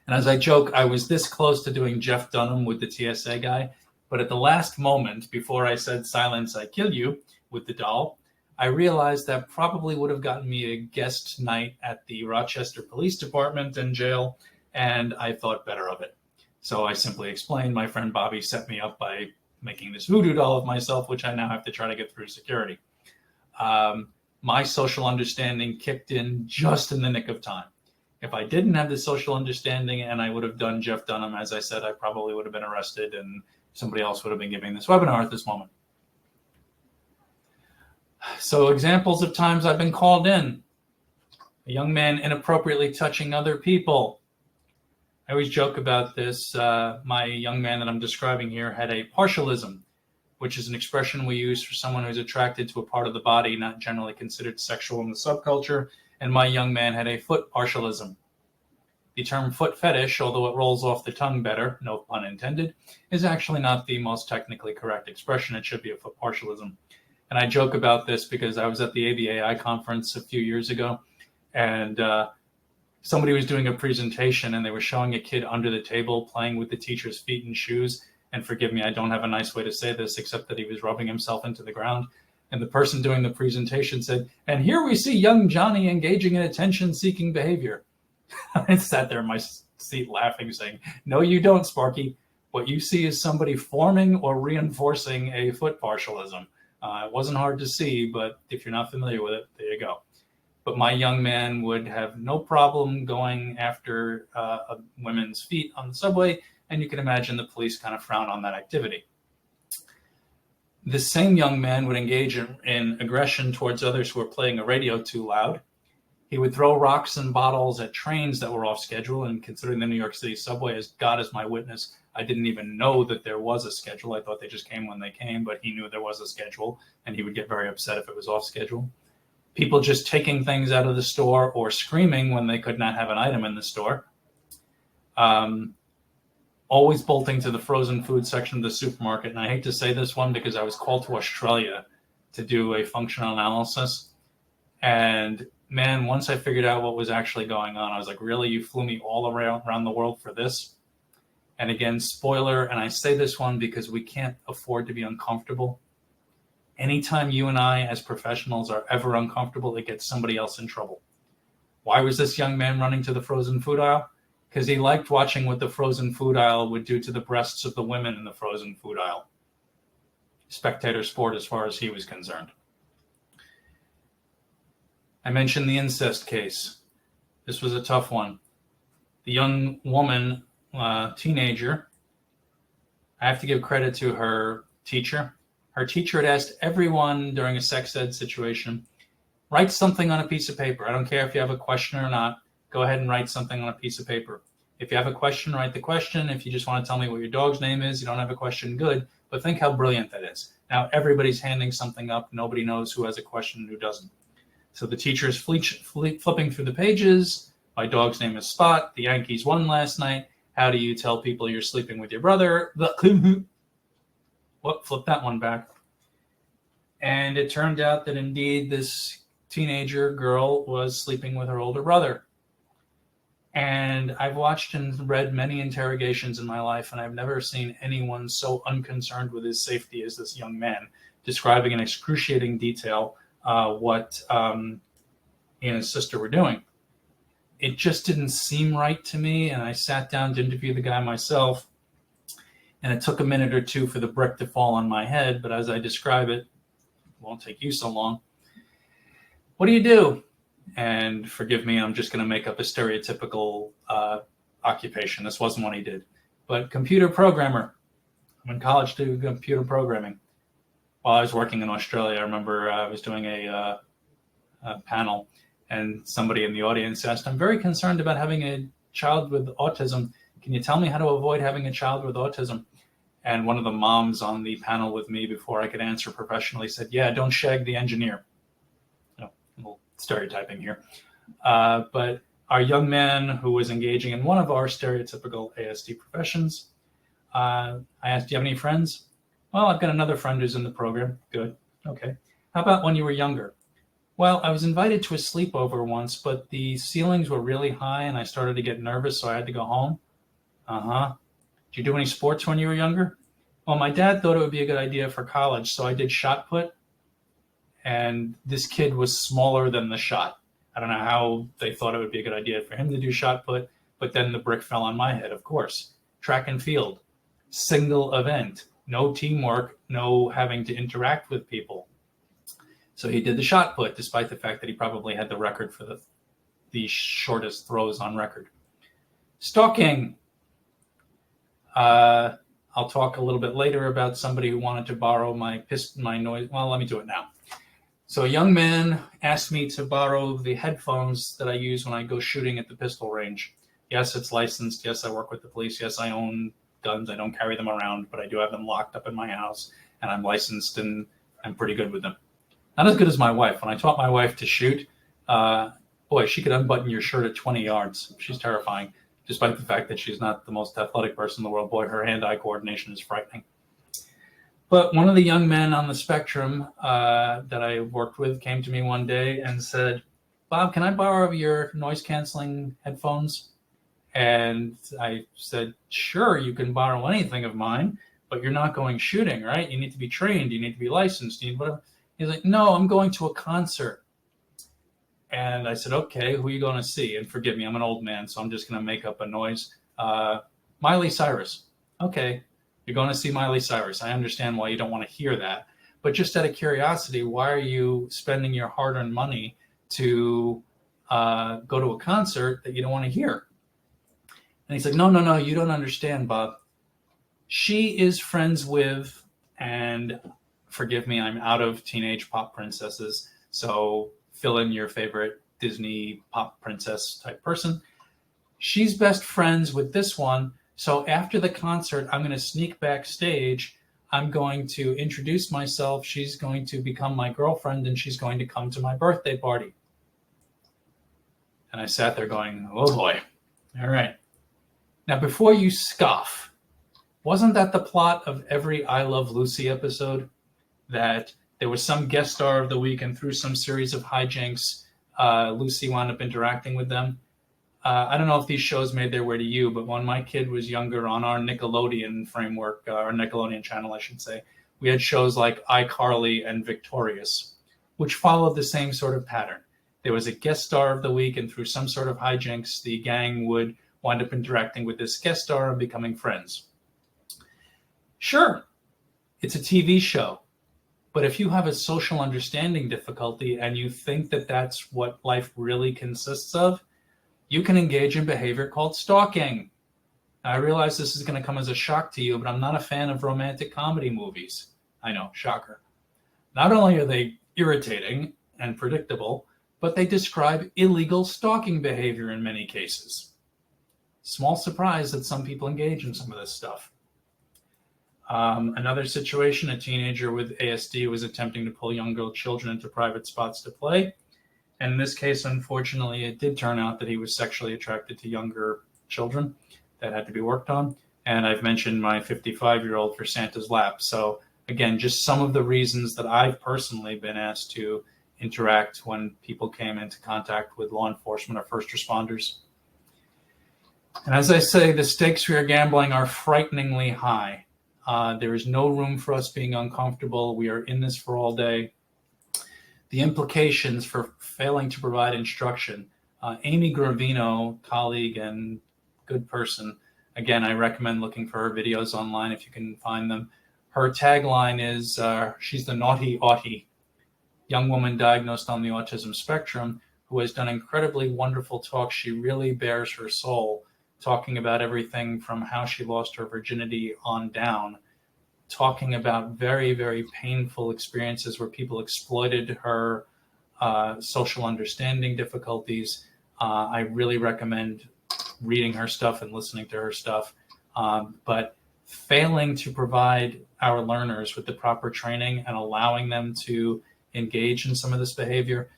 And as I joke, I was this close to doing Jeff Dunham with the TSA guy. But at the last moment, before I said silence, I kill you with the doll, I realized that probably would have gotten me a guest night at the Rochester Police Department and jail. And I thought better of it. So I simply explained my friend Bobby set me up by making this voodoo doll of myself, which I now have to try to get through security. My social understanding kicked in just in the nick of time. If I didn't have the social understanding and I would have done Jeff Dunham, as I said, I probably would have been arrested and somebody else would have been giving this webinar at this moment. So examples of times I've been called in. A young man inappropriately touching other people. I always joke about this. My young man that I'm describing here had a partialism, which is an expression we use for someone who's attracted to a part of the body not generally considered sexual in the subculture. And my young man had a foot partialism. The term foot fetish, although it rolls off the tongue better, no pun intended, is actually not the most technically correct expression. It should be a foot partialism. And I joke about this because I was at the ABAI conference a few years ago, and somebody was doing a presentation and they were showing a kid under the table playing with the teacher's feet and shoes. And forgive me, I don't have a nice way to say this except that he was rubbing himself into the ground. And the person doing the presentation said, and here we see young Johnny engaging in attention-seeking behavior. I sat there in my seat laughing, saying, no, you don't, Sparky. What you see is somebody forming or reinforcing a foot partialism. It wasn't hard to see, but if you're not familiar with it, there you go. But my young man would have no problem going after women's feet on the subway, and you can imagine the police kind of frown on that activity. The same young man would engage in aggression towards others who were playing a radio too loud. He would throw rocks and bottles at trains that were off schedule, and considering the New York City subway, as God is my witness, I didn't even know that there was a schedule. I thought they just came when they came, but he knew there was a schedule, and he would get very upset if it was off schedule. People just taking things out of the store or screaming when they could not have an item in the store. Always bolting to the frozen food section of the supermarket. And I hate to say this one because I was called to Australia to do a functional analysis. And man, once I figured out what was actually going on, I was like, really? You flew me all around the world for this? And again, spoiler, and I say this one because we can't afford to be uncomfortable. Anytime you and I as professionals are ever uncomfortable, it gets somebody else in trouble. Why was this young man running to the frozen food aisle? Because he liked watching what the frozen food aisle would do to the breasts of the women in the frozen food aisle. Spectator sport as far as he was concerned. I mentioned the incest case. This was a tough one. The young woman, teenager, I have to give credit to her teacher. Her teacher had asked everyone during a sex ed situation, write something on a piece of paper. I don't care if you have a question or not. Go ahead and write something on a piece of paper. If you have a question, write the question. If you just want to tell me what your dog's name is, you don't have a question, good. But think how brilliant that is. Now everybody's handing something up. Nobody knows who has a question and who doesn't. So the teacher is flipping through the pages. My dog's name is Spot. The Yankees won last night. How do you tell people you're sleeping with your brother? Whoop, flip that one back. And it turned out that indeed this teenager girl was sleeping with her older brother. And I've watched and read many interrogations in my life, and I've never seen anyone so unconcerned with his safety as this young man, describing in excruciating detail what he and his sister were doing. It just didn't seem right to me, and I sat down to interview the guy myself, and it took a minute or two for the brick to fall on my head, but as I describe it, it won't take you so long. What do you do? And forgive me, I'm just going to make up a stereotypical occupation. This wasn't what he did. But computer programmer. I'm in college to do computer programming. While I was working in Australia, I remember I was doing a panel, and somebody in the audience asked, I'm very concerned about having a child with autism. Can you tell me how to avoid having a child with autism? And one of the moms on the panel with me, before I could answer professionally, said, yeah, don't shag the engineer. A little stereotyping here. But our young man who was engaging in one of our stereotypical ASD professions, I asked, do you have any friends? Well, I've got another friend who's in the program. Good. Okay. How about when you were younger? Well, I was invited to a sleepover once, but the ceilings were really high and I started to get nervous, so I had to go home. Uh-huh. Did you do any sports when you were younger? Well, my dad thought it would be a good idea for college, so I did shot put, and this kid was smaller than the shot. I don't know how they thought it would be a good idea for him to do shot put, but then the brick fell on my head, of course. Track and field, single event, no teamwork, no having to interact with people. So he did the shot put, despite the fact that he probably had the record for the shortest throws on record. Stalking. I'll talk a little bit later about somebody who wanted to borrow my noise. Well, let me do it now. So a young man asked me to borrow the headphones that I use when I go shooting at the pistol range. Yes, it's licensed. Yes, I work with the police. Yes, I own guns. I don't carry them around, but I do have them locked up in my house, and I'm licensed and I'm pretty good with them. Not as good as my wife. When I taught my wife to shoot, boy, she could unbutton your shirt at 20 yards. She's terrifying, despite the fact that she's not the most athletic person in the world. Boy, her hand-eye coordination is frightening. But one of the young men on the spectrum that I worked with came to me one day and said, Bob, can I borrow your noise-canceling headphones? And I said, sure, you can borrow anything of mine, but you're not going shooting, right? You need to be trained. You need to be licensed. You need whatever. He's like, no, I'm going to a concert. And I said, okay, who are you going to see? And forgive me, I'm an old man, so I'm just going to make up a noise. Miley Cyrus. Okay, you're going to see Miley Cyrus. I understand why you don't want to hear that. But just out of curiosity, why are you spending your hard-earned money to go to a concert that you don't want to hear? And he's like, no, you don't understand, Bob. She is friends with, and forgive me, I'm out of teenage pop princesses, so fill in your favorite Disney pop princess type person. She's best friends with this one, so after the concert, I'm going to sneak backstage. I'm going to introduce myself. She's going to become my girlfriend, and she's going to come to my birthday party. And I sat there going, oh boy, all right. Now, before you scoff, wasn't that the plot of every I Love Lucy episode? That there was some guest star of the week, and through some series of hijinks, Lucy wound up interacting with them. I don't know if these shows made their way to you, but when my kid was younger on our Nickelodeon framework, our Nickelodeon channel, I should say, we had shows like iCarly and Victorious, which followed the same sort of pattern. There was a guest star of the week, and through some sort of hijinks, the gang would wind up interacting with this guest star and becoming friends. Sure, it's a TV show. But if you have a social understanding difficulty and you think that that's what life really consists of, you can engage in behavior called stalking. Now, I realize this is going to come as a shock to you, but I'm not a fan of romantic comedy movies. I know, shocker. Not only are they irritating and predictable, but they describe illegal stalking behavior in many cases. Small surprise that some people engage in some of this stuff. Another situation, a teenager with ASD was attempting to pull younger children into private spots to play. And in this case, unfortunately, it did turn out that he was sexually attracted to younger children. That had to be worked on. And I've mentioned my 55-year-old for Santa's lap. So again, just some of the reasons that I've personally been asked to interact when people came into contact with law enforcement or first responders. And as I say, the stakes we are gambling are frighteningly high. There is no room for us being uncomfortable. We are in this for all day. The implications for failing to provide instruction. Amy Gravino, colleague and good person, again, I recommend looking for her videos online if you can find them. Her tagline is, she's the naughty Autie, young woman diagnosed on the autism spectrum who has done incredibly wonderful talks. She really bears her soul, talking about everything from how she lost her virginity on down, talking about very, very painful experiences where people exploited her social understanding difficulties. I really recommend reading her stuff and listening to her stuff. But failing to provide our learners with the proper training and allowing them to engage in some of this behavior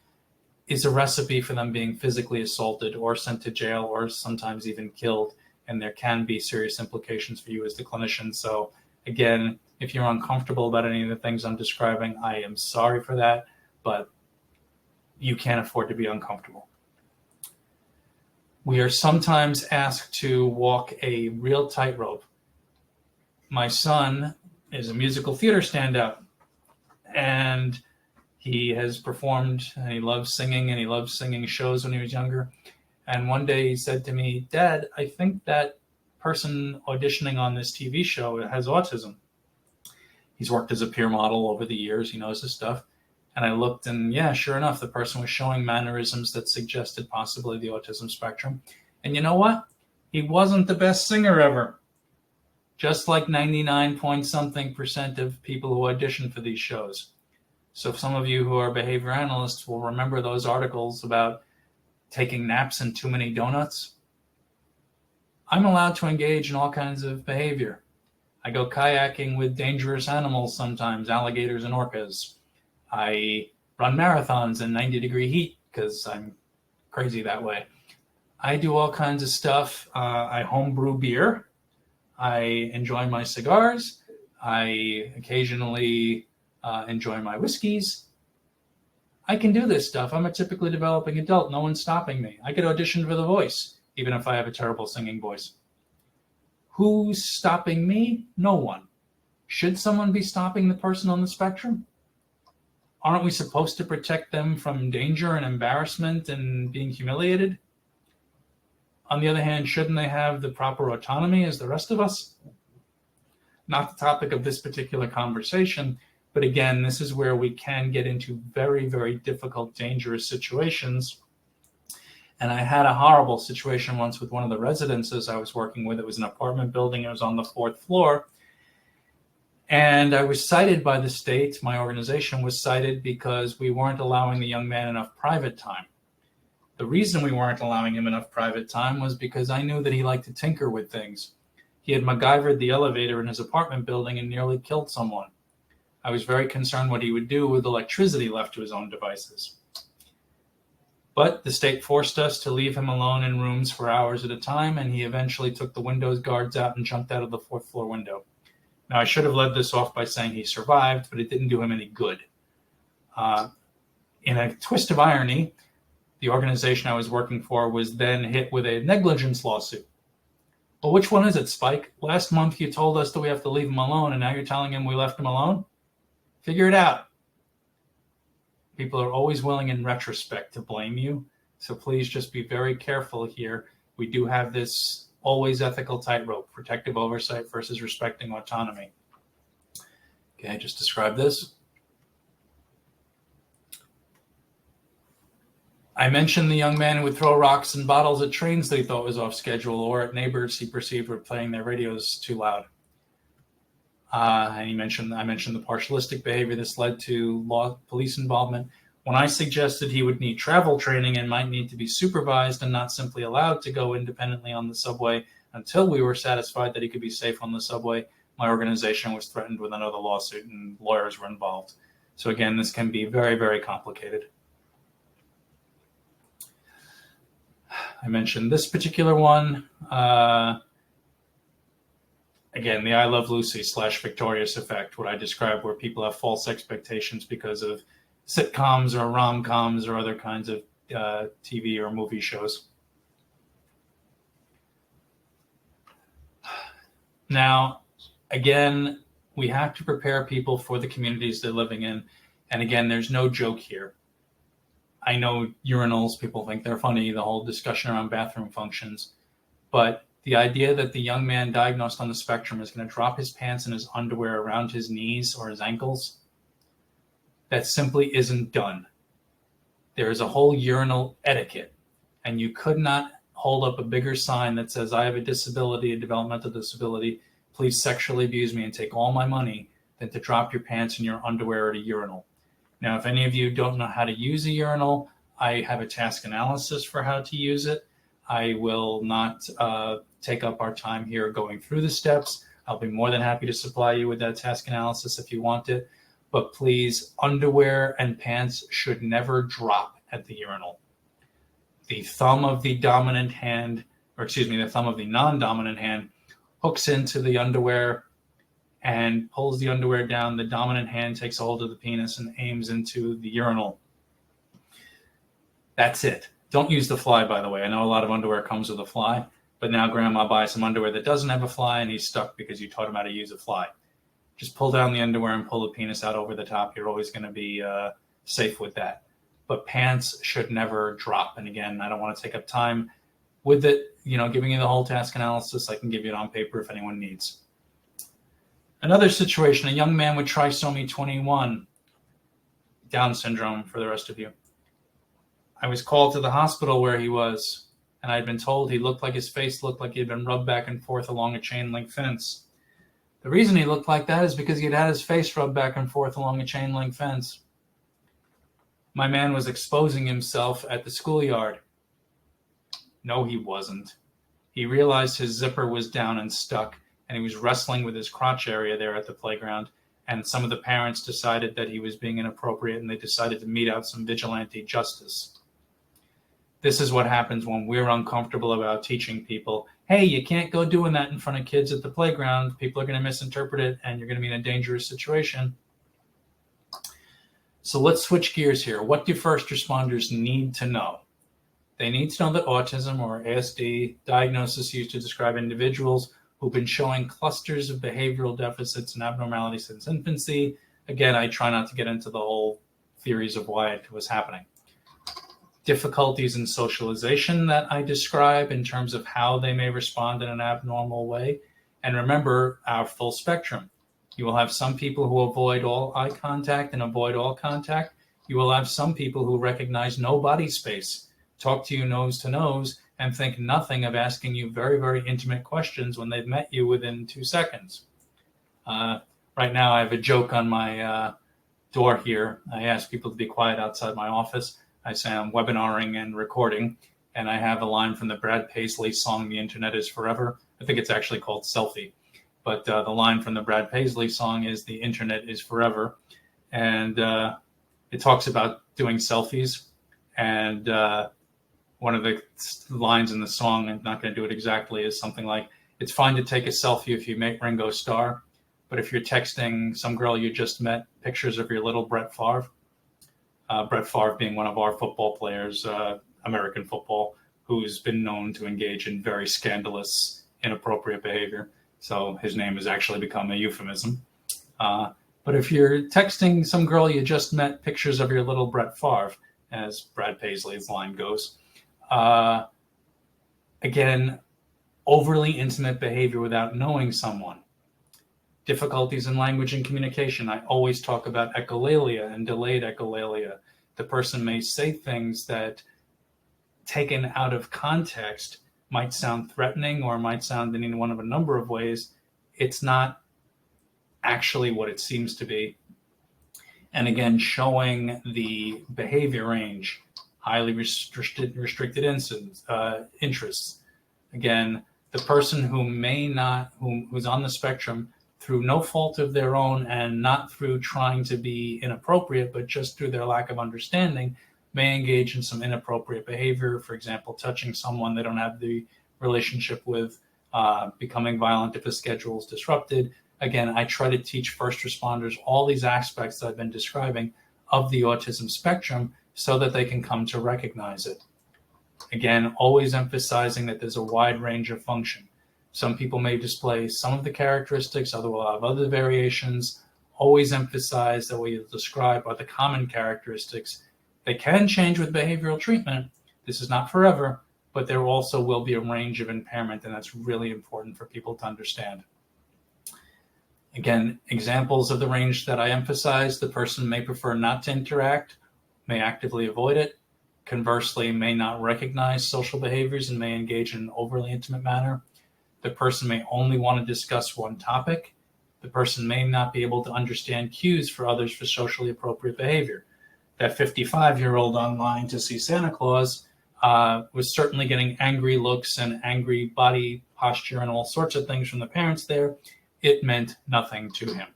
is a recipe for them being physically assaulted or sent to jail or sometimes even killed. And there can be serious implications for you as the clinician. So again, If you're uncomfortable about any of the things I'm describing, I am sorry for that, but you can't afford to be uncomfortable. We are sometimes asked to walk a real tightrope. My son is a musical theater standout, and he has performed, and he loves singing, and he loved singing shows when he was younger. And one day he said to me, "Dad, I think that person auditioning on this TV show has autism." He's worked as a peer model over the years. He knows his stuff. And I looked, and yeah, sure enough, the person was showing mannerisms that suggested possibly the autism spectrum. And you know what? He wasn't the best singer ever. Just like 99-point-something% of people who audition for these shows. So some of you who are behavior analysts will remember those articles about taking naps and too many donuts. I'm allowed to engage in all kinds of behavior. I go kayaking with dangerous animals sometimes, alligators and orcas. I run marathons in 90-degree heat because I'm crazy that way. I do all kinds of stuff. I homebrew beer. I enjoy my cigars. I occasionally enjoy my whiskeys. I can do this stuff. I'm a typically developing adult. No one's stopping me. I could audition for The Voice, even if I have a terrible singing voice. Who's stopping me? No one. Should someone be stopping the person on the spectrum? Aren't we supposed to protect them from danger and embarrassment and being humiliated? On the other hand, shouldn't they have the proper autonomy as the rest of us? Not the topic of this particular conversation, but again, this is where we can get into very, very difficult, dangerous situations. And I had a horrible situation once with one of the residences I was working with. It was an apartment building. It was on the 4th floor. And I was cited by the state. My organization was cited because we weren't allowing the young man enough private time. The reason we weren't allowing him enough private time was because I knew that he liked to tinker with things. He had MacGyvered the elevator in his apartment building and nearly killed someone. I was very concerned what he would do with electricity left to his own devices. But the state forced us to leave him alone in rooms for hours at a time, and he eventually took the windows guards out and jumped out of the 4th floor window. Now, I should have led this off by saying he survived, but it didn't do him any good. In a twist of irony, the organization I was working for was then hit with a negligence lawsuit. Well, which one is it, Spike? Last month you told us that we have to leave him alone, and now you're telling him we left him alone? Figure it out. People are always willing in retrospect to blame you, so please just be very careful here. We do have this always ethical tightrope, protective oversight versus respecting autonomy. Okay, I just described this. I mentioned the young man who would throw rocks and bottles at trains that he thought was off schedule, or at neighbors he perceived were playing their radios too loud. And I mentioned the partialistic behavior. This led to police involvement. When I suggested he would need travel training and might need to be supervised and not simply allowed to go independently on the subway until we were satisfied that he could be safe on the subway, my organization was threatened with another lawsuit and lawyers were involved. So again, this can be very, very complicated. I mentioned this particular one. Again, the I Love Lucy / Victorious effect, what I described, where people have false expectations because of sitcoms or rom-coms or other kinds of TV or movie shows. Now, again, we have to prepare people for the communities they're living in. And again, there's no joke here. I know urinals, people think they're funny, the whole discussion around bathroom functions. But the idea that the young man diagnosed on the spectrum is going to drop his pants and his underwear around his knees or his ankles, that simply isn't done. There is a whole urinal etiquette, and you could not hold up a bigger sign that says, I have a disability, a developmental disability, please sexually abuse me and take all my money, than to drop your pants and your underwear at a urinal. Now, if any of you don't know how to use a urinal, I have a task analysis for how to use it. I will not take up our time here going through the steps. I'll be more than happy to supply you with that task analysis if you want it. But please, underwear and pants should never drop at the urinal. The thumb of the dominant hand, the thumb of the non-dominant hand hooks into the underwear and pulls the underwear down. The dominant hand takes a hold of the penis and aims into the urinal. That's it. Don't use the fly, by the way. I know a lot of underwear comes with a fly, but now grandma buys some underwear that doesn't have a fly and he's stuck because you taught him how to use a fly. Just pull down the underwear and pull the penis out over the top. You're always going to be safe with that. But pants should never drop. And again, I don't want to take up time with it, giving you the whole task analysis. I can give you it on paper if anyone needs. Another situation, a young man with trisomy 21, Down syndrome for the rest of you. I was called to the hospital where he was, and I had been told his face looked like he had been rubbed back and forth along a chain link fence. The reason he looked like that is because he had his face rubbed back and forth along a chain link fence. My man was exposing himself at the schoolyard. No, he wasn't. He realized his zipper was down and stuck, and he was wrestling with his crotch area there at the playground, and some of the parents decided that he was being inappropriate, and they decided to mete out some vigilante justice. This is what happens when we're uncomfortable about teaching people, hey, you can't go doing that in front of kids at the playground. People are going to misinterpret it, and you're going to be in a dangerous situation. So let's switch gears here. What do first responders need to know? They need to know that autism, or ASD, diagnosis used to describe individuals who've been showing clusters of behavioral deficits and abnormalities since infancy. Again, I try not to get into the whole theories of why it was happening. Difficulties in socialization that I describe in terms of how they may respond in an abnormal way. And remember our full spectrum. You will have some people who avoid all eye contact and avoid all contact. You will have some people who recognize no body space, talk to you nose to nose, and think nothing of asking you very, very intimate questions when they've met you within 2 seconds. Right now, I have a joke on my door here. I ask people to be quiet outside my office. I say I'm webinaring and recording, and I have a line from the Brad Paisley song, The Internet is Forever. I think it's actually called Selfie. But the line from the Brad Paisley song is The Internet is Forever. And it talks about doing selfies. And one of the lines in the song, I'm not going to do it exactly, is something like, it's fine to take a selfie if you make Ringo Starr, but if you're texting some girl you just met pictures of your little Brett Favre, Brett Favre being one of our football players, American football, who's been known to engage in very scandalous, inappropriate behavior. So his name has actually become a euphemism. But if you're texting some girl you just met pictures of your little Brett Favre, as Brad Paisley's line goes, again, overly intimate behavior without knowing someone. Difficulties in language and communication. I always talk about echolalia and delayed echolalia. The person may say things that, taken out of context, might sound threatening or might sound in one of a number of ways. It's not actually what it seems to be. And again, showing the behavior range, highly restricted interests. Again, the person who's on the spectrum through no fault of their own and not through trying to be inappropriate, but just through their lack of understanding, may engage in some inappropriate behavior. For example, touching someone they don't have the relationship with, becoming violent if a schedule is disrupted. Again, I try to teach first responders all these aspects that I've been describing of the autism spectrum so that they can come to recognize it. Again, always emphasizing that there's a wide range of function. Some people may display some of the characteristics, others will have other variations. Always emphasize that what you describe are the common characteristics. They can change with behavioral treatment. This is not forever, but there also will be a range of impairment, and that's really important for people to understand. Again, examples of the range that I emphasize: the person may prefer not to interact, may actively avoid it. Conversely, may not recognize social behaviors and may engage in an overly intimate manner. The person may only want to discuss one topic. The person may not be able to understand cues for others for socially appropriate behavior. That 55-year-old online to see Santa Claus was certainly getting angry looks and angry body posture and all sorts of things from the parents there. It meant nothing to him.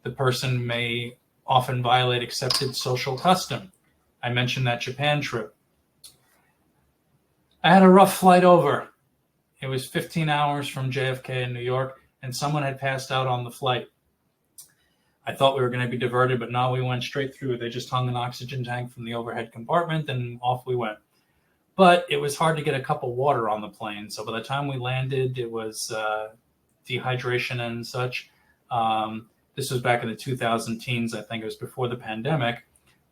The person may often violate accepted social custom. I mentioned that Japan trip. I had a rough flight over. It was 15 hours from JFK in New York. and someone had passed out on the flight. I thought we were going to be diverted, but no, we went straight through. They just hung an oxygen tank from the overhead compartment, and off we went. But it was hard to get a cup of water on the plane. So by the time we landed, it was dehydration and such. This was back in the 2000 teens. I think it was before the pandemic.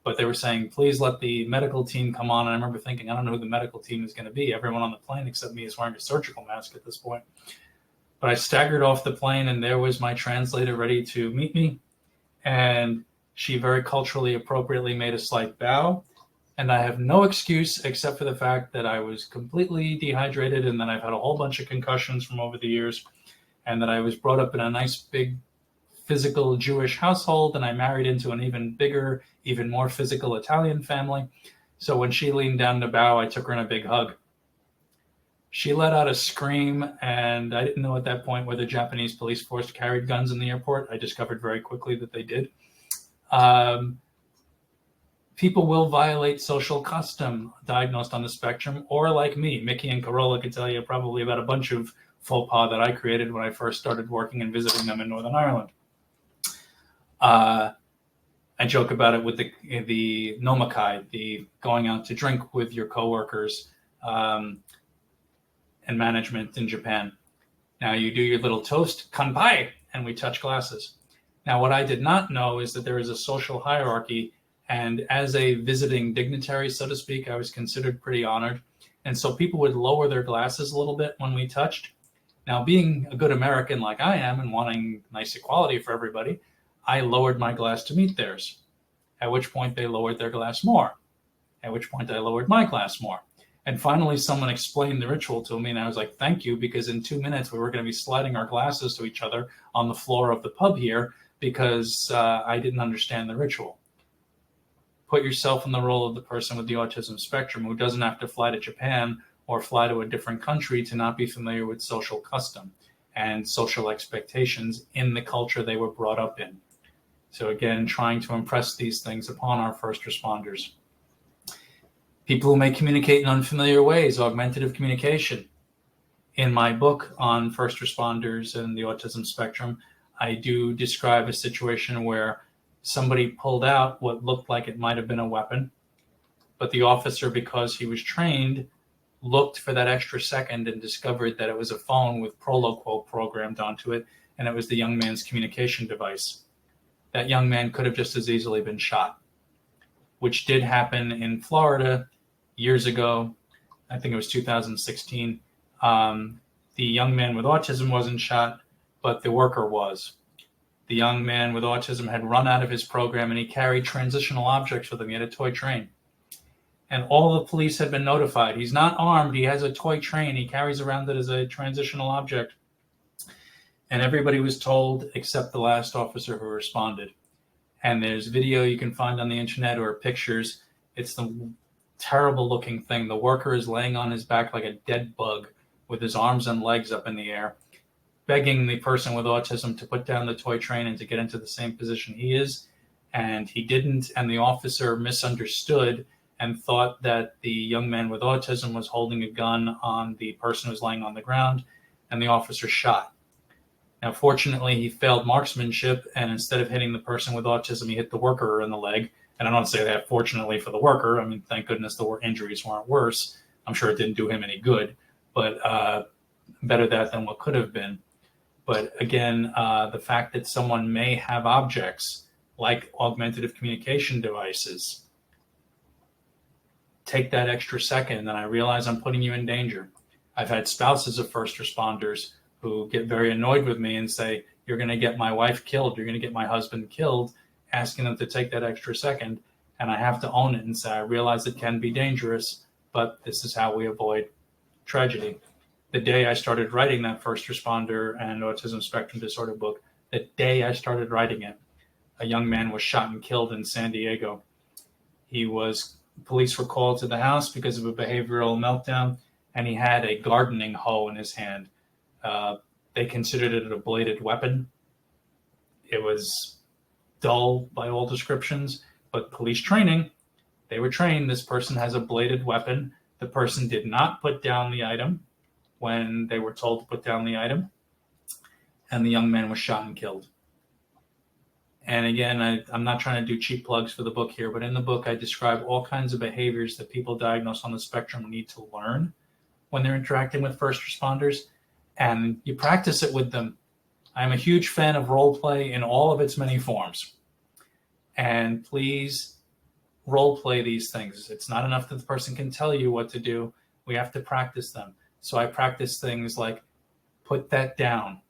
But they were saying, please let the medical team come on. And I remember thinking, I don't know who the medical team is going to be. Everyone on the plane except me is wearing a surgical mask at this point. But I staggered off the plane, and there was my translator ready to meet me. And she very culturally appropriately made a slight bow. And I have no excuse except for the fact that I was completely dehydrated, and that I've had a whole bunch of concussions from over the years, and that I was brought up in a nice big physical Jewish household, and I married into an even bigger, even more physical Italian family. So when she leaned down to bow, I took her in a big hug. She let out a scream, and I didn't know at that point whether Japanese police force carried guns in the airport. I discovered very quickly that they did. People will violate social custom, diagnosed on the spectrum, or like me, Mickey and Karola could tell you probably about a bunch of faux pas that I created when I first started working and visiting them in Northern Ireland. I joke about it with the nomakai, the going out to drink with your coworkers, and management in Japan. Now you do your little toast, kanpai, and we touch glasses. Now what I did not know is that there is a social hierarchy, and as a visiting dignitary, so to speak, I was considered pretty honored. And so people would lower their glasses a little bit when we touched. Now, being a good American like I am and wanting nice equality for everybody, I lowered my glass to meet theirs, at which point they lowered their glass more, at which point I lowered my glass more. And finally, someone explained the ritual to me, and I was like, thank you, because in 2 minutes we were going to be sliding our glasses to each other on the floor of the pub here because I didn't understand the ritual. Put yourself in the role of the person with the autism spectrum who doesn't have to fly to Japan or fly to a different country to not be familiar with social custom and social expectations in the culture they were brought up in. So again, trying to impress these things upon our first responders. People who may communicate in unfamiliar ways, augmentative communication. In my book on first responders and the autism spectrum, I do describe a situation where somebody pulled out what looked like it might have been a weapon, but the officer, because he was trained, looked for that extra second and discovered that it was a phone with Proloquo programmed onto it, and it was the young man's communication device. That young man could have just as easily been shot, which did happen in Florida years ago. I think it was 2016. The young man with autism wasn't shot, but the worker was. The young man with autism had run out of his program, and he carried transitional objects with him. He had a toy train. And all the police had been notified. He's not armed. He has a toy train. He carries around it as a transitional object. And everybody was told except the last officer who responded. And there's video you can find on the internet or pictures. It's the terrible looking thing. The worker is laying on his back like a dead bug with his arms and legs up in the air, begging the person with autism to put down the toy train and to get into the same position he is. And he didn't. And the officer misunderstood and thought that the young man with autism was holding a gun on the person who's laying on the ground, and the officer shot. Now, fortunately, he failed marksmanship, and instead of hitting the person with autism, he hit the worker in the leg. And I don't say that fortunately for the worker. I mean, thank goodness the injuries weren't worse. I'm sure it didn't do him any good, but better that than what could have been. But again, the fact that someone may have objects like augmentative communication devices, take that extra second, and I realize I'm putting you in danger. I've had spouses of first responders who get very annoyed with me and say, you're going to get my wife killed, you're going to get my husband killed, asking them to take that extra second. And I have to own it and say, I realize it can be dangerous, but this is how we avoid tragedy. The day I started writing that first responder and autism spectrum disorder book, the day I started writing it, a young man was shot and killed in San Diego. Police were called to the house because of a behavioral meltdown, and he had a gardening hoe in his hand. They considered it a bladed weapon. It was dull by all descriptions, but police training, they were trained, this person has a bladed weapon. The person did not put down the item when they were told to put down the item. and the young man was shot and killed. And again, I'm not trying to do cheap plugs for the book here, but in the book, I describe all kinds of behaviors that people diagnosed on the spectrum need to learn when they're interacting with first responders, and you practice it with them. I'm a huge fan of role play in all of its many forms. And please role play these things. It's not enough that the person can tell you what to do. We have to practice them. So I practice things like, put that down.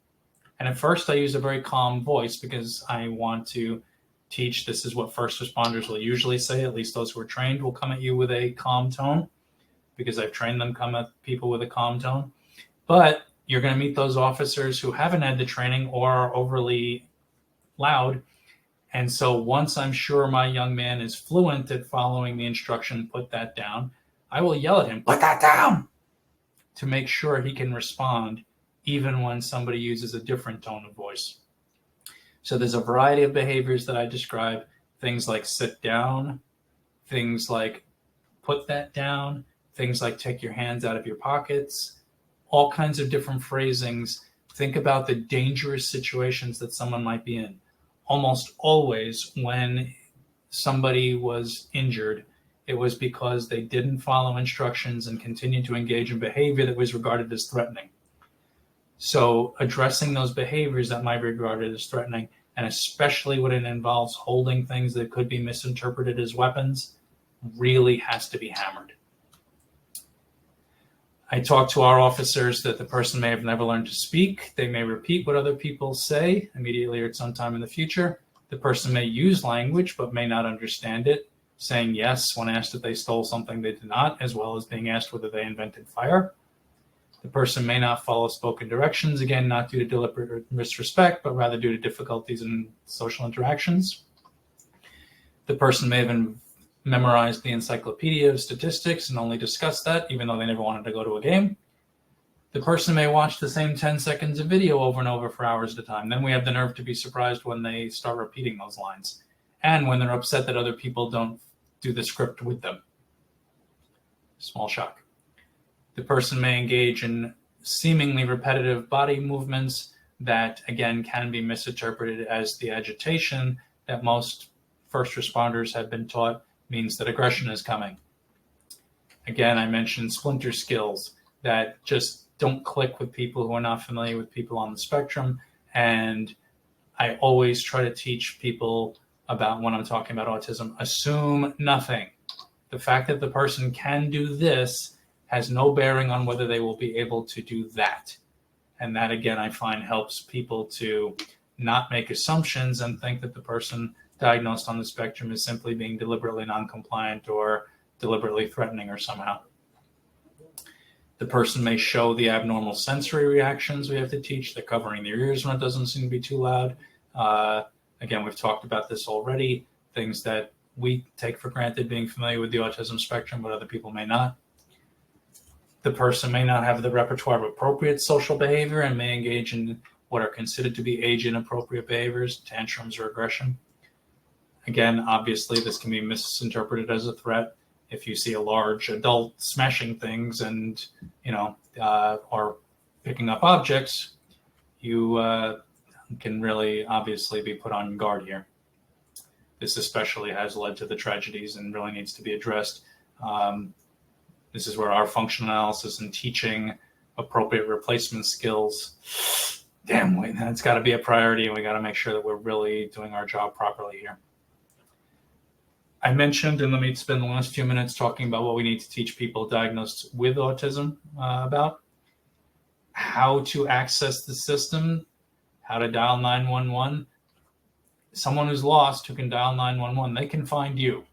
And at first I use a very calm voice because I want to teach this is what first responders will usually say. At least those who are trained will come at you with a calm tone, because I've trained them come at people with a calm tone. But you're going to meet those officers who haven't had the training or are overly loud. And so once I'm sure my young man is fluent at following the instruction, put that down, I will yell at him, put that down, to make sure he can respond even when somebody uses a different tone of voice. So there's a variety of behaviors that I describe, things like sit down, things like put that down, things like take your hands out of your pockets, all kinds of different phrasings. Think about the dangerous situations that someone might be in. Almost always when somebody was injured, it was because they didn't follow instructions and continued to engage in behavior that was regarded as threatening. So addressing those behaviors that might be regarded as threatening, and especially when it involves holding things that could be misinterpreted as weapons, really has to be hammered. I talk to our officers that the person may have never learned to speak. They may repeat what other people say immediately or at some time in the future. The person may use language but may not understand it, saying yes when asked if they stole something they did not, as well as being asked whether they invented fire. The person may not follow spoken directions, again, not due to deliberate disrespect, but rather due to difficulties in social interactions. The person may have memorized the encyclopedia of statistics and only discussed that, even though they never wanted to go to a game. The person may watch the same 10 seconds of video over and over for hours at a time. Then we have the nerve to be surprised when they start repeating those lines, and when they're upset that other people don't do the script with them. Small shock. The person may engage in seemingly repetitive body movements that, again, can be misinterpreted as the agitation that most first responders have been taught means that aggression is coming. Again, I mentioned splinter skills that just don't click with people who are not familiar with people on the spectrum. And I always try to teach people about, when I'm talking about autism, assume nothing. The fact that the person can do this has no bearing on whether they will be able to do that. And that, again, I find helps people to not make assumptions and think that the person diagnosed on the spectrum is simply being deliberately non-compliant or deliberately threatening or somehow. The person may show the abnormal sensory reactions we have to teach. They're covering their ears when it doesn't seem to be too loud. Again, we've talked about this already, things that we take for granted being familiar with the autism spectrum, but other people may not. The person may not have the repertoire of appropriate social behavior and may engage in what are considered to be age-inappropriate behaviors, tantrums, or aggression. Again, obviously, this can be misinterpreted as a threat. If you see a large adult smashing things and, or picking up objects, you can really obviously be put on guard here. This especially has led to the tragedies and really needs to be addressed. This is where our functional analysis and teaching appropriate replacement skills, it's got to be a priority, and we got to make sure that we're really doing our job properly here. I mentioned, and let me spend the last few minutes talking about what we need to teach people diagnosed with autism about, how to access the system, how to dial 911. Someone who's lost who can dial 911, they can find you,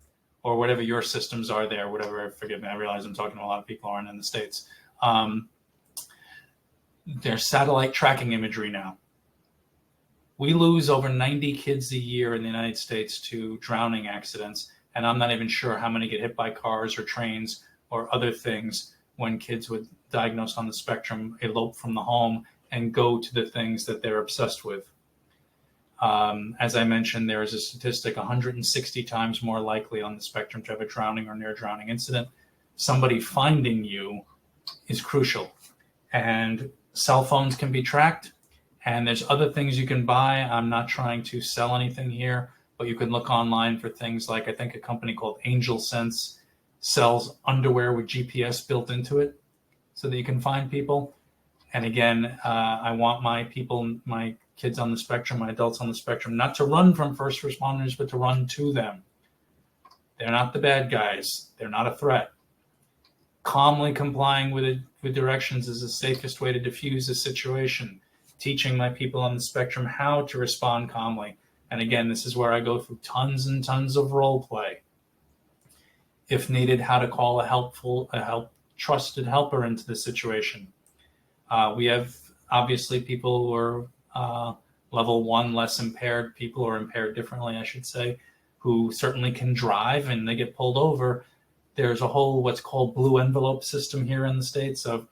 or whatever your systems are there, whatever, forgive me, I realize I'm talking to a lot of people who aren't in the States. There's satellite tracking imagery now. We lose over 90 kids a year in the United States to drowning accidents, and I'm not even sure how many get hit by cars or trains or other things when kids with diagnosed on the spectrum elope from the home and go to the things that they're obsessed with. As I mentioned, there is a statistic 160 times more likely on the spectrum to have a drowning or near drowning incident. Somebody finding you is crucial. And cell phones can be tracked, And there's other things you can buy. I'm not trying to sell anything here, but you can look online for things like, I think a company called Angel Sense sells underwear with GPS built into it so that you can find people. And again, I want my people, my kids on the spectrum, my adults on the spectrum, not to run from first responders, but to run to them. They're not the bad guys. They're not a threat. Calmly complying with directions is the safest way to diffuse a situation. Teaching my people on the spectrum how to respond calmly. And again, this is where I go through tons and tons of role play. If needed, how to call a trusted helper into the situation. We have obviously people who are level 1, less impaired people, or impaired differently, I should say, who certainly can drive, and they get pulled over. There's a whole what's called blue envelope system here in the States of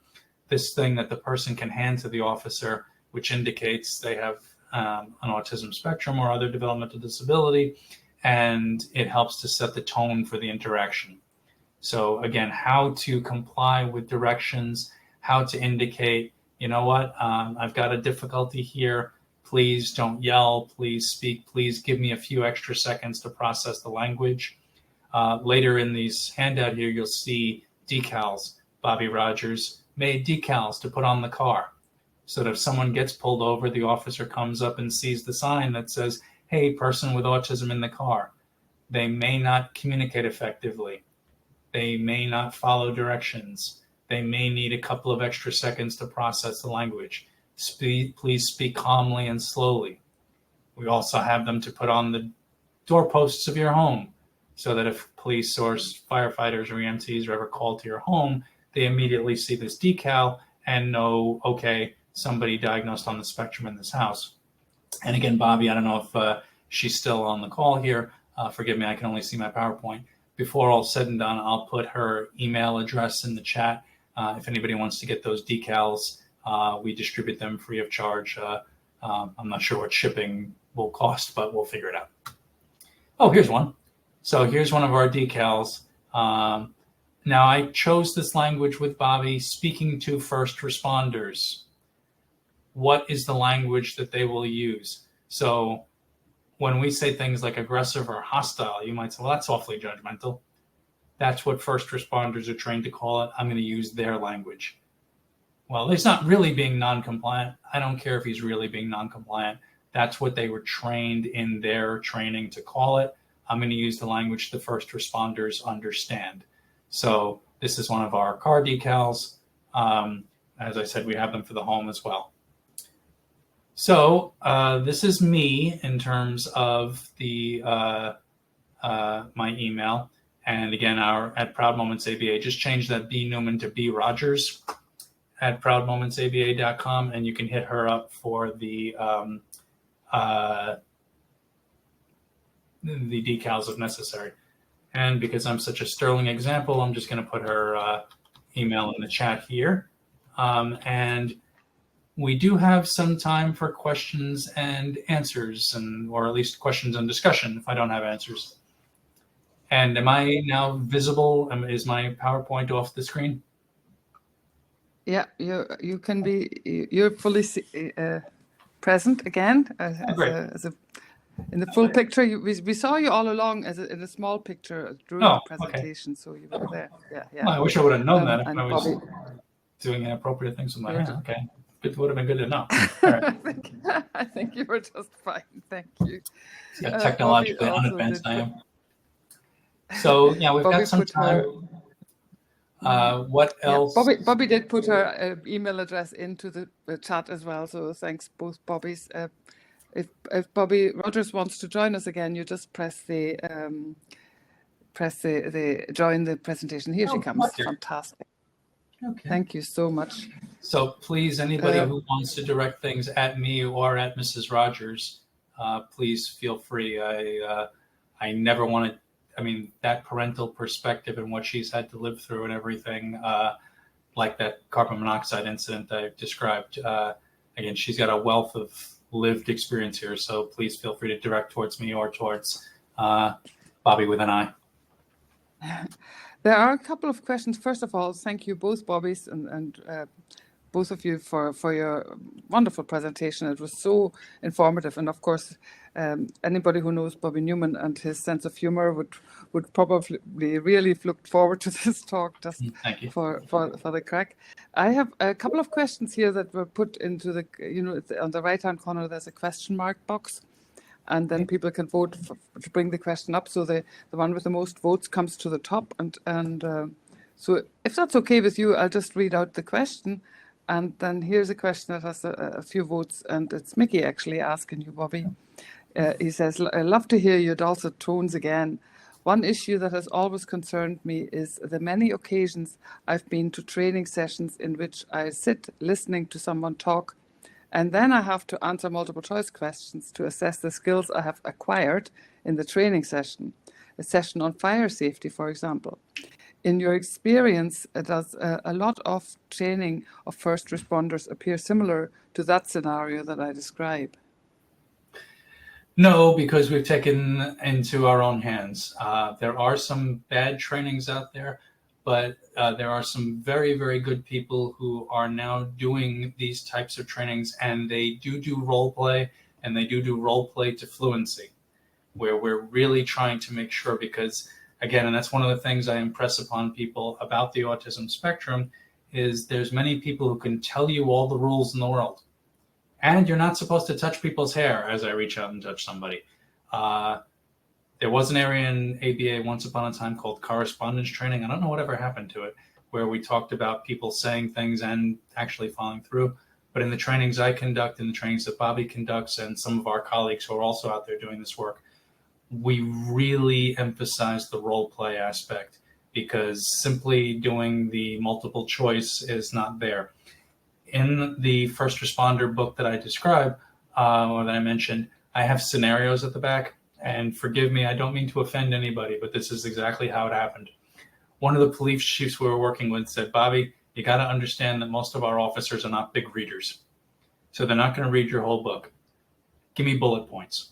this thing that the person can hand to the officer, which indicates they have an autism spectrum or other developmental disability, and it helps to set the tone for the interaction. So again, how to comply with directions, how to indicate, you know what, I've got a difficulty here. Please don't yell. Please speak. Please give me a few extra seconds to process the language. Later in these handout here, you'll see decals. Bobby Rogers made decals to put on the car so that if someone gets pulled over, the officer comes up and sees the sign that says, hey, person with autism in the car. They may not communicate effectively. They may not follow directions. They may need a couple of extra seconds to process the language. Please speak calmly and slowly. We also have them to put on the doorposts of your home so that if police or firefighters or EMTs are ever called to your home, they immediately see this decal and know, okay, somebody diagnosed on the spectrum in this house. And again, Bobby, I don't know if she's still on the call here. Forgive me, I can only see my PowerPoint. Before all said and done, I'll put her email address in the chat. If anybody wants to get those decals, we distribute them free of charge. I'm not sure what shipping will cost, but we'll figure it out. Oh, here's one. So here's one of our decals. Now I chose this language with Bobby, speaking to first responders. What is the language that they will use? So when we say things like aggressive or hostile, you might say, well, that's awfully judgmental. That's what first responders are trained to call it. I'm going to use their language. Well, he's not really being non-compliant. I don't care if he's really being non-compliant. That's what they were trained in their training to call it. I'm going to use the language the first responders understand. So this is one of our car decals. As I said, we have them for the home as well. So this is me in terms of the my email. And again, our at Proud Moments ABA, just change that B Newman to B Rogers at proudmomentsaba.com, and you can hit her up for the decals if necessary. And because I'm such a sterling example, I'm just going to put her email in the chat here. And we do have some time for questions and answers, or at least questions and discussion if I don't have answers. And am I now visible? Is my PowerPoint off the screen? Yeah, you can be. You're fully present again in the full picture. We saw you all along in a small picture during the presentation, okay. So you were there. Yeah. Well, I wish I would have known that if I was doing inappropriate things with my hand. Okay, it would have been good to know. All right. I think you were just fine. Thank you. Yeah, technologically unadvanced I am. So yeah, we've got some time. What else? Bobby did put her email address into the chat as well. So thanks both Bobbies. If Bobby Rogers wants to join us again, you just press the join the presentation. Here she comes. Fantastic. Okay. Thank you so much. So please, anybody who wants to direct things at me or at Mrs. Rogers, please feel free. I never want to. I mean, that parental perspective and what she's had to live through and everything, like that carbon monoxide incident that I've described. Again, she's got a wealth of lived experience here. So please feel free to direct towards me or towards Bobby with an I. There are a couple of questions. First of all, thank you both Bobbies and both of you for your wonderful presentation. It was so informative, and of course, anybody who knows Bobby Newman and his sense of humor would probably really look forward to this talk just Thank you. for the crack. I have a couple of questions here that were put into the, on the right-hand corner, there's a question mark box. And then people can vote to bring the question up. So the one with the most votes comes to the top. And so if that's okay with you, I'll just read out the question. And then here's a question that has a few votes. And it's Mickey actually asking you, Bobby. He says, I love to hear your dulcet tones again. One issue that has always concerned me is the many occasions I've been to training sessions in which I sit listening to someone talk, and then I have to answer multiple choice questions to assess the skills I have acquired in the training session, a session on fire safety, for example. In your experience, does a lot of training of first responders appear similar to that scenario that I describe? No, because we've taken into our own hands. There are some bad trainings out there, but there are some very, very good people who are now doing these types of trainings, and they do role play, and they do role play to fluency, where we're really trying to make sure, because again, and that's one of the things I impress upon people about the autism spectrum, is there's many people who can tell you all the rules in the world. And you're not supposed to touch people's hair as I reach out and touch somebody. There was an area in ABA once upon a time called correspondence training. I don't know whatever happened to it, where we talked about people saying things and actually following through. But in the trainings I conduct, in the trainings that Bobby conducts, and some of our colleagues who are also out there doing this work, we really emphasize the role play aspect, because simply doing the multiple choice is not there. In the first responder book that I describe, or that I mentioned, I have scenarios at the back. And forgive me, I don't mean to offend anybody, but this is exactly how it happened. One of the police chiefs we were working with said, Bobby, you got to understand that most of our officers are not big readers. So they're not going to read your whole book. Give me bullet points.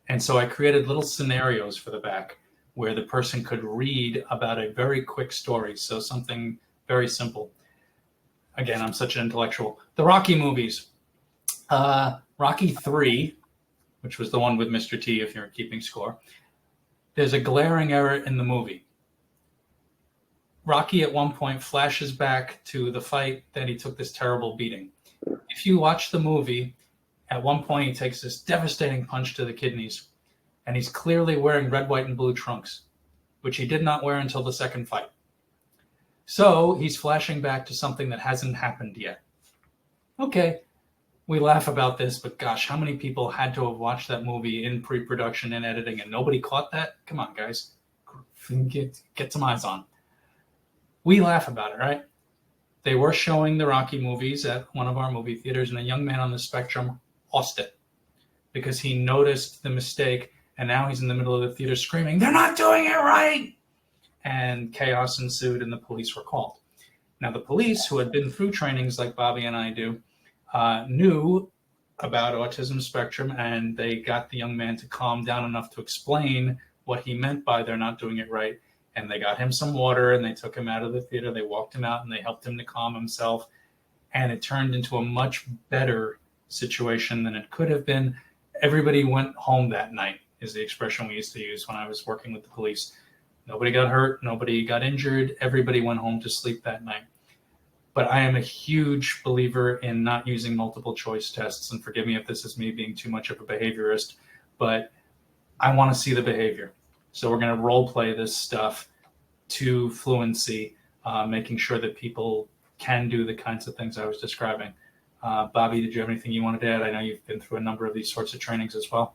And so I created little scenarios for the back where the person could read about a very quick story. So something very simple. Again, I'm such an intellectual. The Rocky movies. Rocky 3, which was the one with Mr. T, if you're keeping score. There's a glaring error in the movie. Rocky at one point flashes back to the fight that he took this terrible beating. If you watch the movie, at one point he takes this devastating punch to the kidneys, and he's clearly wearing red, white, and blue trunks, which he did not wear until the second fight. So he's flashing back to something that hasn't happened yet. Okay, we laugh about this, but gosh, how many people had to have watched that movie in pre-production and editing and nobody caught that? Come on, guys, get some eyes on. We laugh about it, right? They were showing the Rocky movies at one of our movie theaters, and a young man on the spectrum lost it because he noticed the mistake, and now he's in the middle of the theater screaming, "They're not doing it right!" And chaos ensued, and the police were called. Now, the police, who had been through trainings like Bobby and I do, knew about autism spectrum, and they got the young man to calm down enough to explain what he meant by they're not doing it right. And they got him some water, and they took him out of the theater. They walked him out, and they helped him to calm himself. And it turned into a much better situation than it could have been. Everybody went home that night, is the expression we used to use when I was working with the police. Nobody got hurt. Nobody got injured. Everybody went home to sleep that night. But I am a huge believer in not using multiple choice tests. And forgive me if this is me being too much of a behaviorist, but I want to see the behavior. So we're going to role play this stuff to fluency, making sure that people can do the kinds of things I was describing. Bobby, did you have anything you wanted to add? I know you've been through a number of these sorts of trainings as well.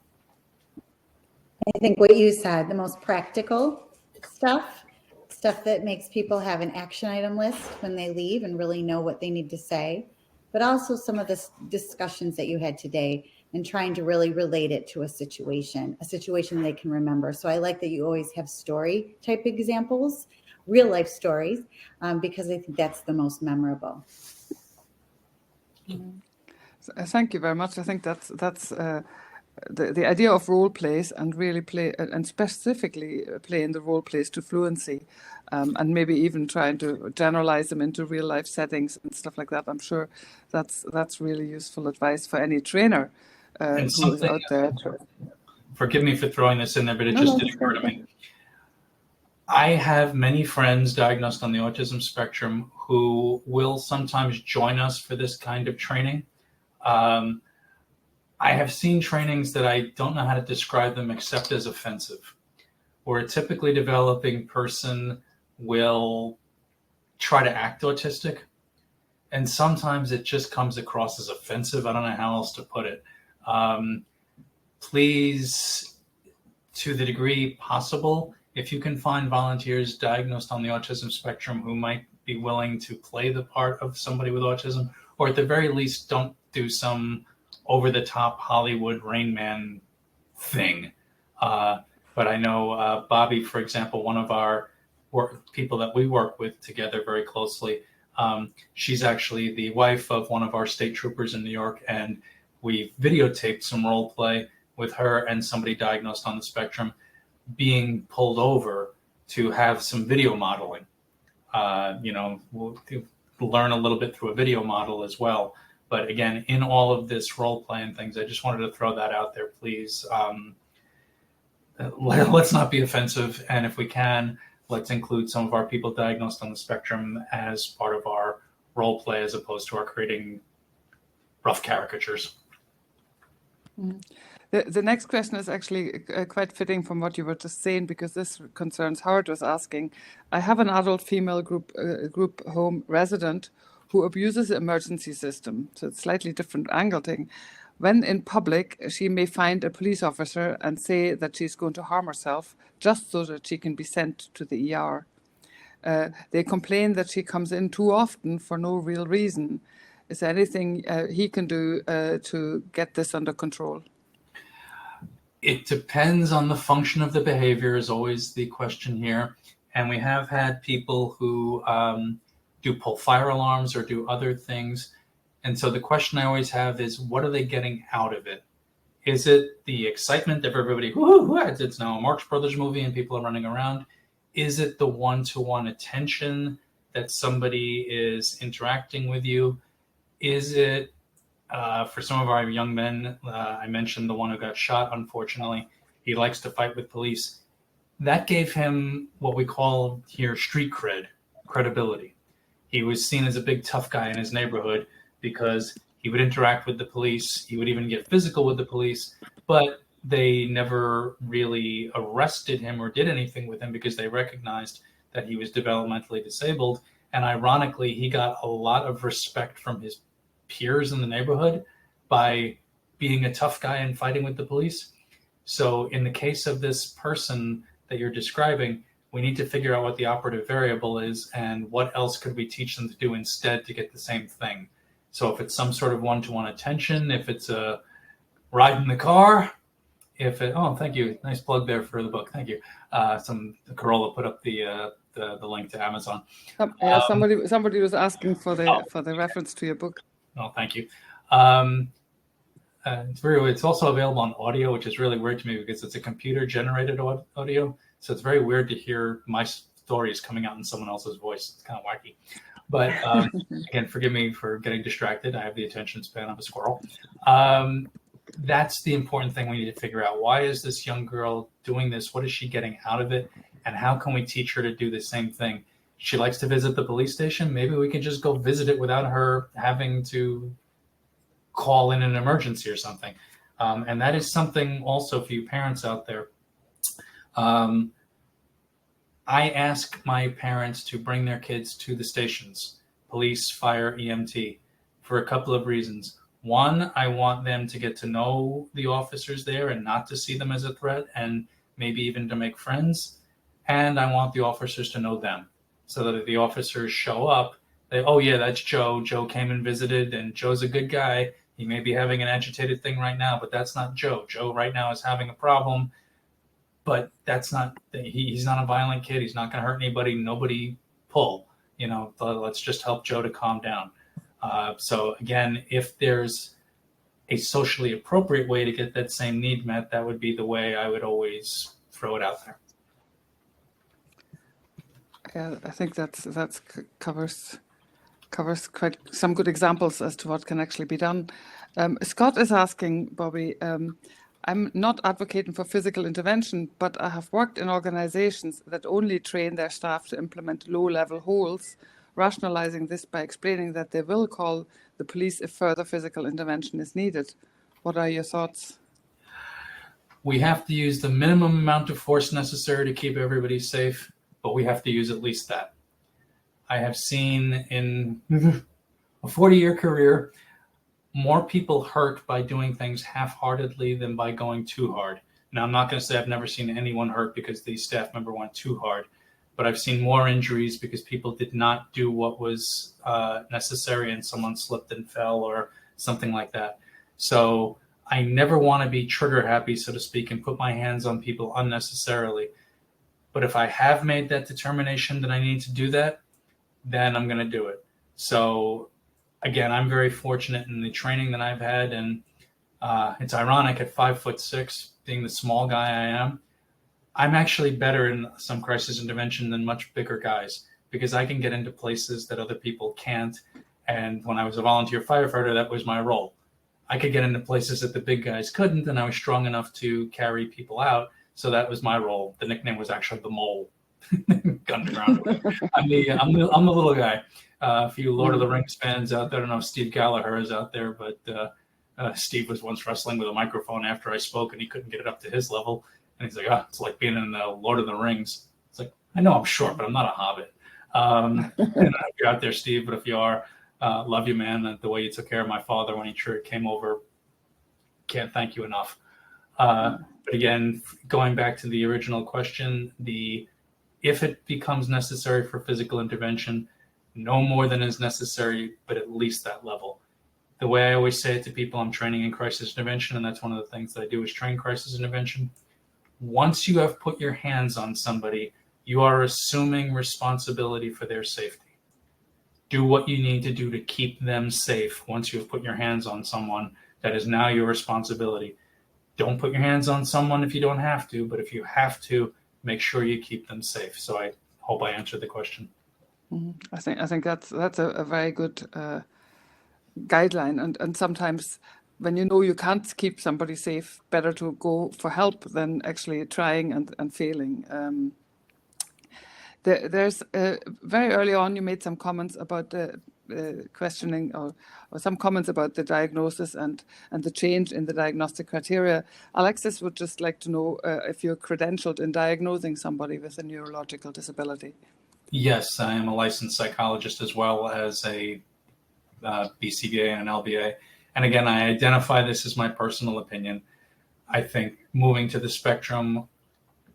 I think what you said, the most practical stuff that makes people have an action item list when they leave and really know what they need to say, but also some of the discussions that you had today and trying to really relate it to a situation they can remember. So I like that you always have story type examples, real life stories, because I think that's the most memorable. Thank you very much. I think that's the idea of role plays and really play and specifically playing the role plays to fluency, and maybe even trying to generalize them into real life settings and stuff like that. I'm sure that's really useful advice for any trainer And who is out there. Forgive me for throwing this in there, but it No, just no, did occur to me. I have many friends diagnosed on the autism spectrum who will sometimes join us for this kind of training. I have seen trainings that I don't know how to describe them except as offensive, where a typically developing person will try to act autistic, and sometimes it just comes across as offensive. I don't know how else to put it. Please, to the degree possible, if you can find volunteers diagnosed on the autism spectrum who might be willing to play the part of somebody with autism, or at the very least, don't do some over-the-top Hollywood Rain Man thing. But I know Bobbi, for example, one of our people that we work with together very closely, she's actually the wife of one of our state troopers in New York, and we videotaped some role play with her and somebody diagnosed on the spectrum being pulled over to have some video modeling. We'll learn a little bit through a video model as well. But again, in all of this role play and things, I just wanted to throw that out there, please. Let's not be offensive. And if we can, let's include some of our people diagnosed on the spectrum as part of our role play, as opposed to our creating rough caricatures. Mm-hmm. The next question is actually quite fitting from what you were just saying, because this concerns Howard was asking. I have an adult female group home resident who abuses the emergency system. So it's slightly different angle thing. When in public, she may find a police officer and say that she's going to harm herself just so that she can be sent to the ER. They complain that she comes in too often for no real reason. Is there anything he can do to get this under control? It depends on the function of the behavior is always the question here. And we have had people who do pull fire alarms or do other things. And so the question I always have is, what are they getting out of it? Is it the excitement of everybody, whoo, it's now a Marx Brothers movie and people are running around? Is it the one-to-one attention that somebody is interacting with you? Is it, for some of our young men, I mentioned the one who got shot, unfortunately, he likes to fight with police. That gave him what we call here street credibility. He was seen as a big tough guy in his neighborhood because he would interact with the police. He would even get physical with the police, but they never really arrested him or did anything with him because they recognized that he was developmentally disabled. And ironically, he got a lot of respect from his peers in the neighborhood by being a tough guy and fighting with the police. So in the case of this person that you're describing, we need to figure out what the operative variable is and what else could we teach them to do instead to get the same thing. So if it's some sort of one-to-one attention, if it's a ride in the car, oh, thank you. Nice plug there for the book. Thank you. Karola put up the link to Amazon. Somebody was asking for the reference to your book. Oh, thank you. It's also available on audio, which is really weird to me because it's a computer-generated audio. So it's very weird to hear my stories coming out in someone else's voice. It's kind of wacky. But again, forgive me for getting distracted. I have the attention span of a squirrel. That's the important thing we need to figure out. Why is this young girl doing this? What is she getting out of it? And how can we teach her to do the same thing? She likes to visit the police station. Maybe we can just go visit it without her having to call in an emergency or something. And that is something also for you parents out there. I ask my parents to bring their kids to the stations, police, fire, EMT, for a couple of reasons. One, I want them to get to know the officers there and not to see them as a threat and maybe even to make friends. And I want the officers to know them so that if the officers show up, oh yeah, that's Joe. Joe came and visited and Joe's a good guy. He may be having an agitated thing right now, but that's not Joe. Joe right now is having a problem, but that's not, he's not a violent kid. He's not going to hurt anybody. Nobody pull, let's just help Joe to calm down. So again, if there's a socially appropriate way to get that same need met, that would be the way I would always throw it out there. Yeah, I think that's covers quite some good examples as to what can actually be done. Scott is asking, Bobbi, I'm not advocating for physical intervention, but I have worked in organizations that only train their staff to implement low-level holds, rationalizing this by explaining that they will call the police if further physical intervention is needed. What are your thoughts? We have to use the minimum amount of force necessary to keep everybody safe, but we have to use at least that. I have seen in a 40-year career more people hurt by doing things half-heartedly than by going too hard. Now, I'm not going to say I've never seen anyone hurt because the staff member went too hard, but I've seen more injuries because people did not do what was necessary and someone slipped and fell or something like that. So I never want to be trigger happy, so to speak, and put my hands on people unnecessarily. But if I have made that determination that I need to do that, then I'm going to do it. So again, I'm very fortunate in the training that I've had, and it's ironic at 5'6", being the small guy I am, I'm actually better in some crisis intervention than much bigger guys because I can get into places that other people can't. And when I was a volunteer firefighter, that was my role. I could get into places that the big guys couldn't, and I was strong enough to carry people out. So that was my role. The nickname was actually the Mole. Underground. I'm the little guy. A few Lord of the Rings fans out there, I don't know if Steve Gallagher is out there, but Steve was once wrestling with a microphone after I spoke, and he couldn't get it up to his level. And he's like, it's like being in the Lord of the Rings. It's like, I know I'm short, but I'm not a hobbit. And if you're out there, Steve, but if you are, love you, man. The way you took care of my father when he came over, can't thank you enough. But again, going back to the original question, if it becomes necessary for physical intervention, no more than is necessary, but at least that level. The way I always say it to people, I'm training in crisis intervention, and that's one of the things that I do is train crisis intervention. Once you have put your hands on somebody, you are assuming responsibility for their safety. Do what you need to do to keep them safe. Once you've put your hands on someone, that is now your responsibility. Don't put your hands on someone if you don't have to, but if you have to, make sure you keep them safe. So I hope I answered the question. I think that's a very good guideline, and sometimes when you know you can't keep somebody safe, better to go for help than actually trying and failing. There's very early on you made some comments about the questioning or some comments about the diagnosis and the change in the diagnostic criteria. Alexis would just like to know if you're credentialed in diagnosing somebody with a neurological disability. Yes, I am a licensed psychologist as well as a BCBA and an LBA. And again, I identify this as my personal opinion. I think moving to the spectrum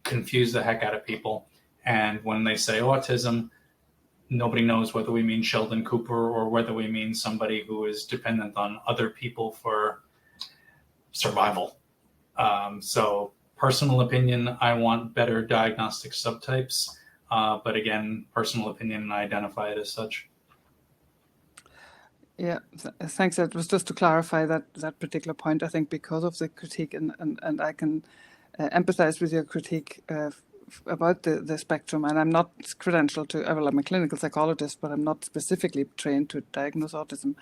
confused the heck out of people. And when they say autism, nobody knows whether we mean Sheldon Cooper or whether we mean somebody who is dependent on other people for survival. So personal opinion, I want better diagnostic subtypes. But again, personal opinion, and I identify it as such. Yeah, thanks. That was just to clarify that particular point, I think, because of the critique, and I can empathize with your critique about the spectrum. And I'm not credentialed to, well, I'm a clinical psychologist, but I'm not specifically trained to diagnose autism.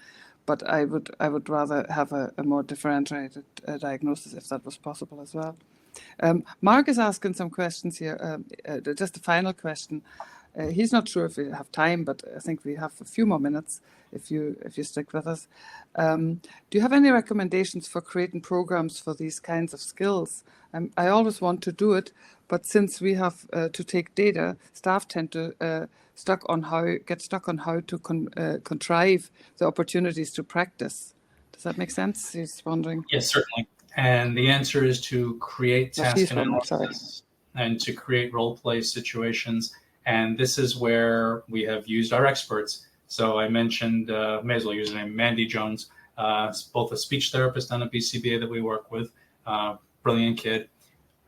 But I would rather have a more differentiated diagnosis if that was possible as well. Mark is asking some questions here. Just a final question. He's not sure if we have time, but I think we have a few more minutes if you stick with us. Do you have any recommendations for creating programs for these kinds of skills? I always want to do it, but since we have to take data, staff tend to get stuck on how to contrive the opportunities to practice. Does that make sense? He's wondering. Yes, certainly. And the answer is to create task analysis and to create role play situations. And this is where we have used our experts. So I mentioned, may as well use the name, Mandy Jones, both a speech therapist and a BCBA that we work with, brilliant kid.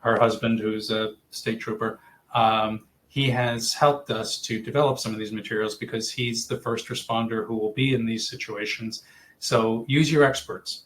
Her husband, who's a state trooper, he has helped us to develop some of these materials because he's the first responder who will be in these situations. So use your experts.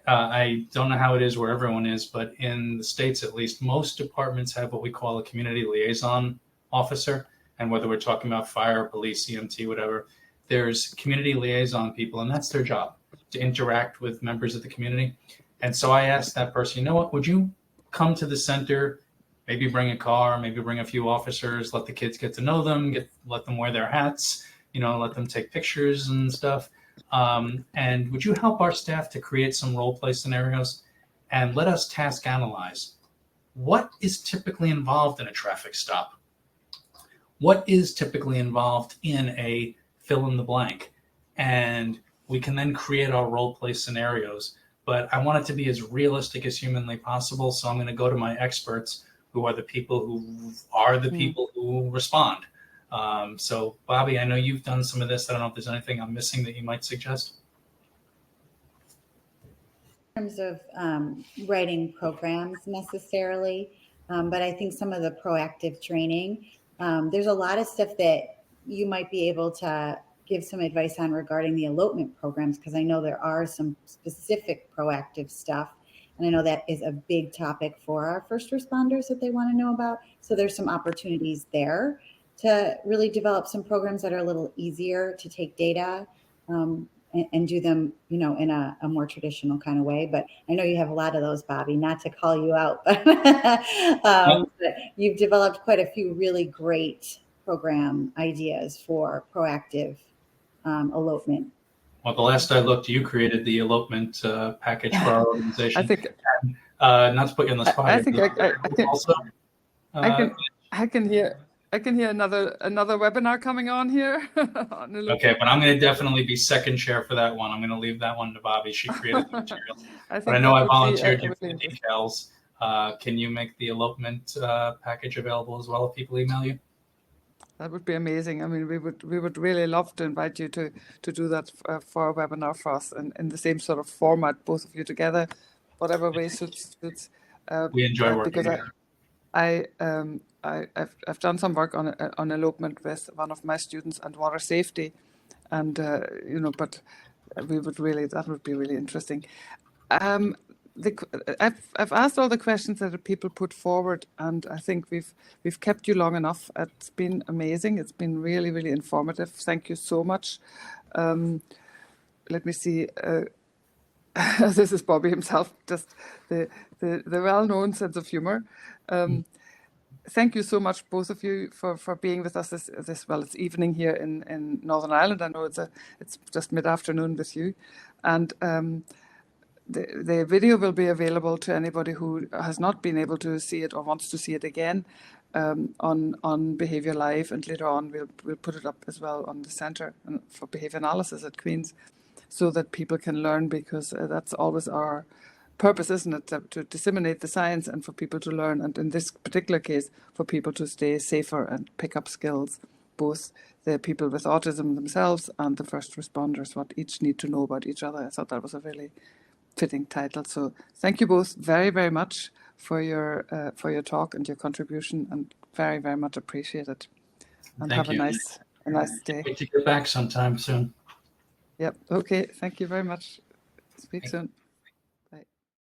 I don't know how it is where everyone is, but in the States, at least, most departments have what we call a community liaison officer. And whether we're talking about fire, police, EMT, whatever, there's community liaison people, and that's their job, to interact with members of the community. And so I asked that person, you know what, would you come to the center, maybe bring a car, maybe bring a few officers, let the kids get to know them, let them wear their hats, let them take pictures and stuff. And would you help our staff to create some role play scenarios and let us task analyze what is typically involved in a traffic stop? What is typically involved in a fill in the blank? And we can then create our role play scenarios. But I want it to be as realistic as humanly possible. So I'm going to go to my experts, who are the people who respond. So Bobbi, I know you've done some of this. I don't know if there's anything I'm missing that you might suggest. In terms of writing programs necessarily, but I think some of the proactive training, there's a lot of stuff that you might be able to give some advice on regarding the elopement programs, because I know there are some specific proactive stuff. And I know that is a big topic for our first responders that they want to know about. So there's some opportunities there to really develop some programs that are a little easier to take data and do them, in a more traditional kind of way. But I know you have a lot of those, Bobbi, not to call you out, but, but you've developed quite a few really great program ideas for proactive elopement. Well, the last I looked, you created the elopement package for our organization. I think, not to put you on the spot. I think I can hear another webinar coming on here. Okay, but I'm going to definitely be second chair for that one. I'm going to leave that one to Bobbi. She created the materials. But I know I volunteered you for the details. Can you make the elopement package available as well if people email you? That would be amazing. I mean, we would really love to invite you to do that for a webinar for us, and in the same sort of format, both of you together, whatever way suits. We enjoy working because together. I've done some work on elopement with one of my students and water safety, and but that would be really interesting. I've asked all the questions that people put forward, and I think we've kept you long enough. It's been amazing. It's been really, really informative. Thank you so much. Let me see. This is Bobbi himself, just the well-known sense of humor. Thank you so much, both of you, for being with us this evening here in Northern Ireland. I know it's just mid-afternoon with you, and the video will be available to anybody who has not been able to see it or wants to see it again on Behaviour Live, and later on we'll put it up as well on the Centre for Behaviour Analysis at Queen's, so that people can learn, because that's always our purpose, isn't it, to disseminate the science and for people to learn, and in this particular case for people to stay safer and pick up skills, both the people with autism themselves and the first responders, what each need to know about each other. I thought that was a really fitting title. So thank you both very, very much for your talk and your contribution, and very, very much appreciated. And Thank you. a nice day. Wait to get back sometime soon. Yep. Okay. Thank you very much. Speak soon.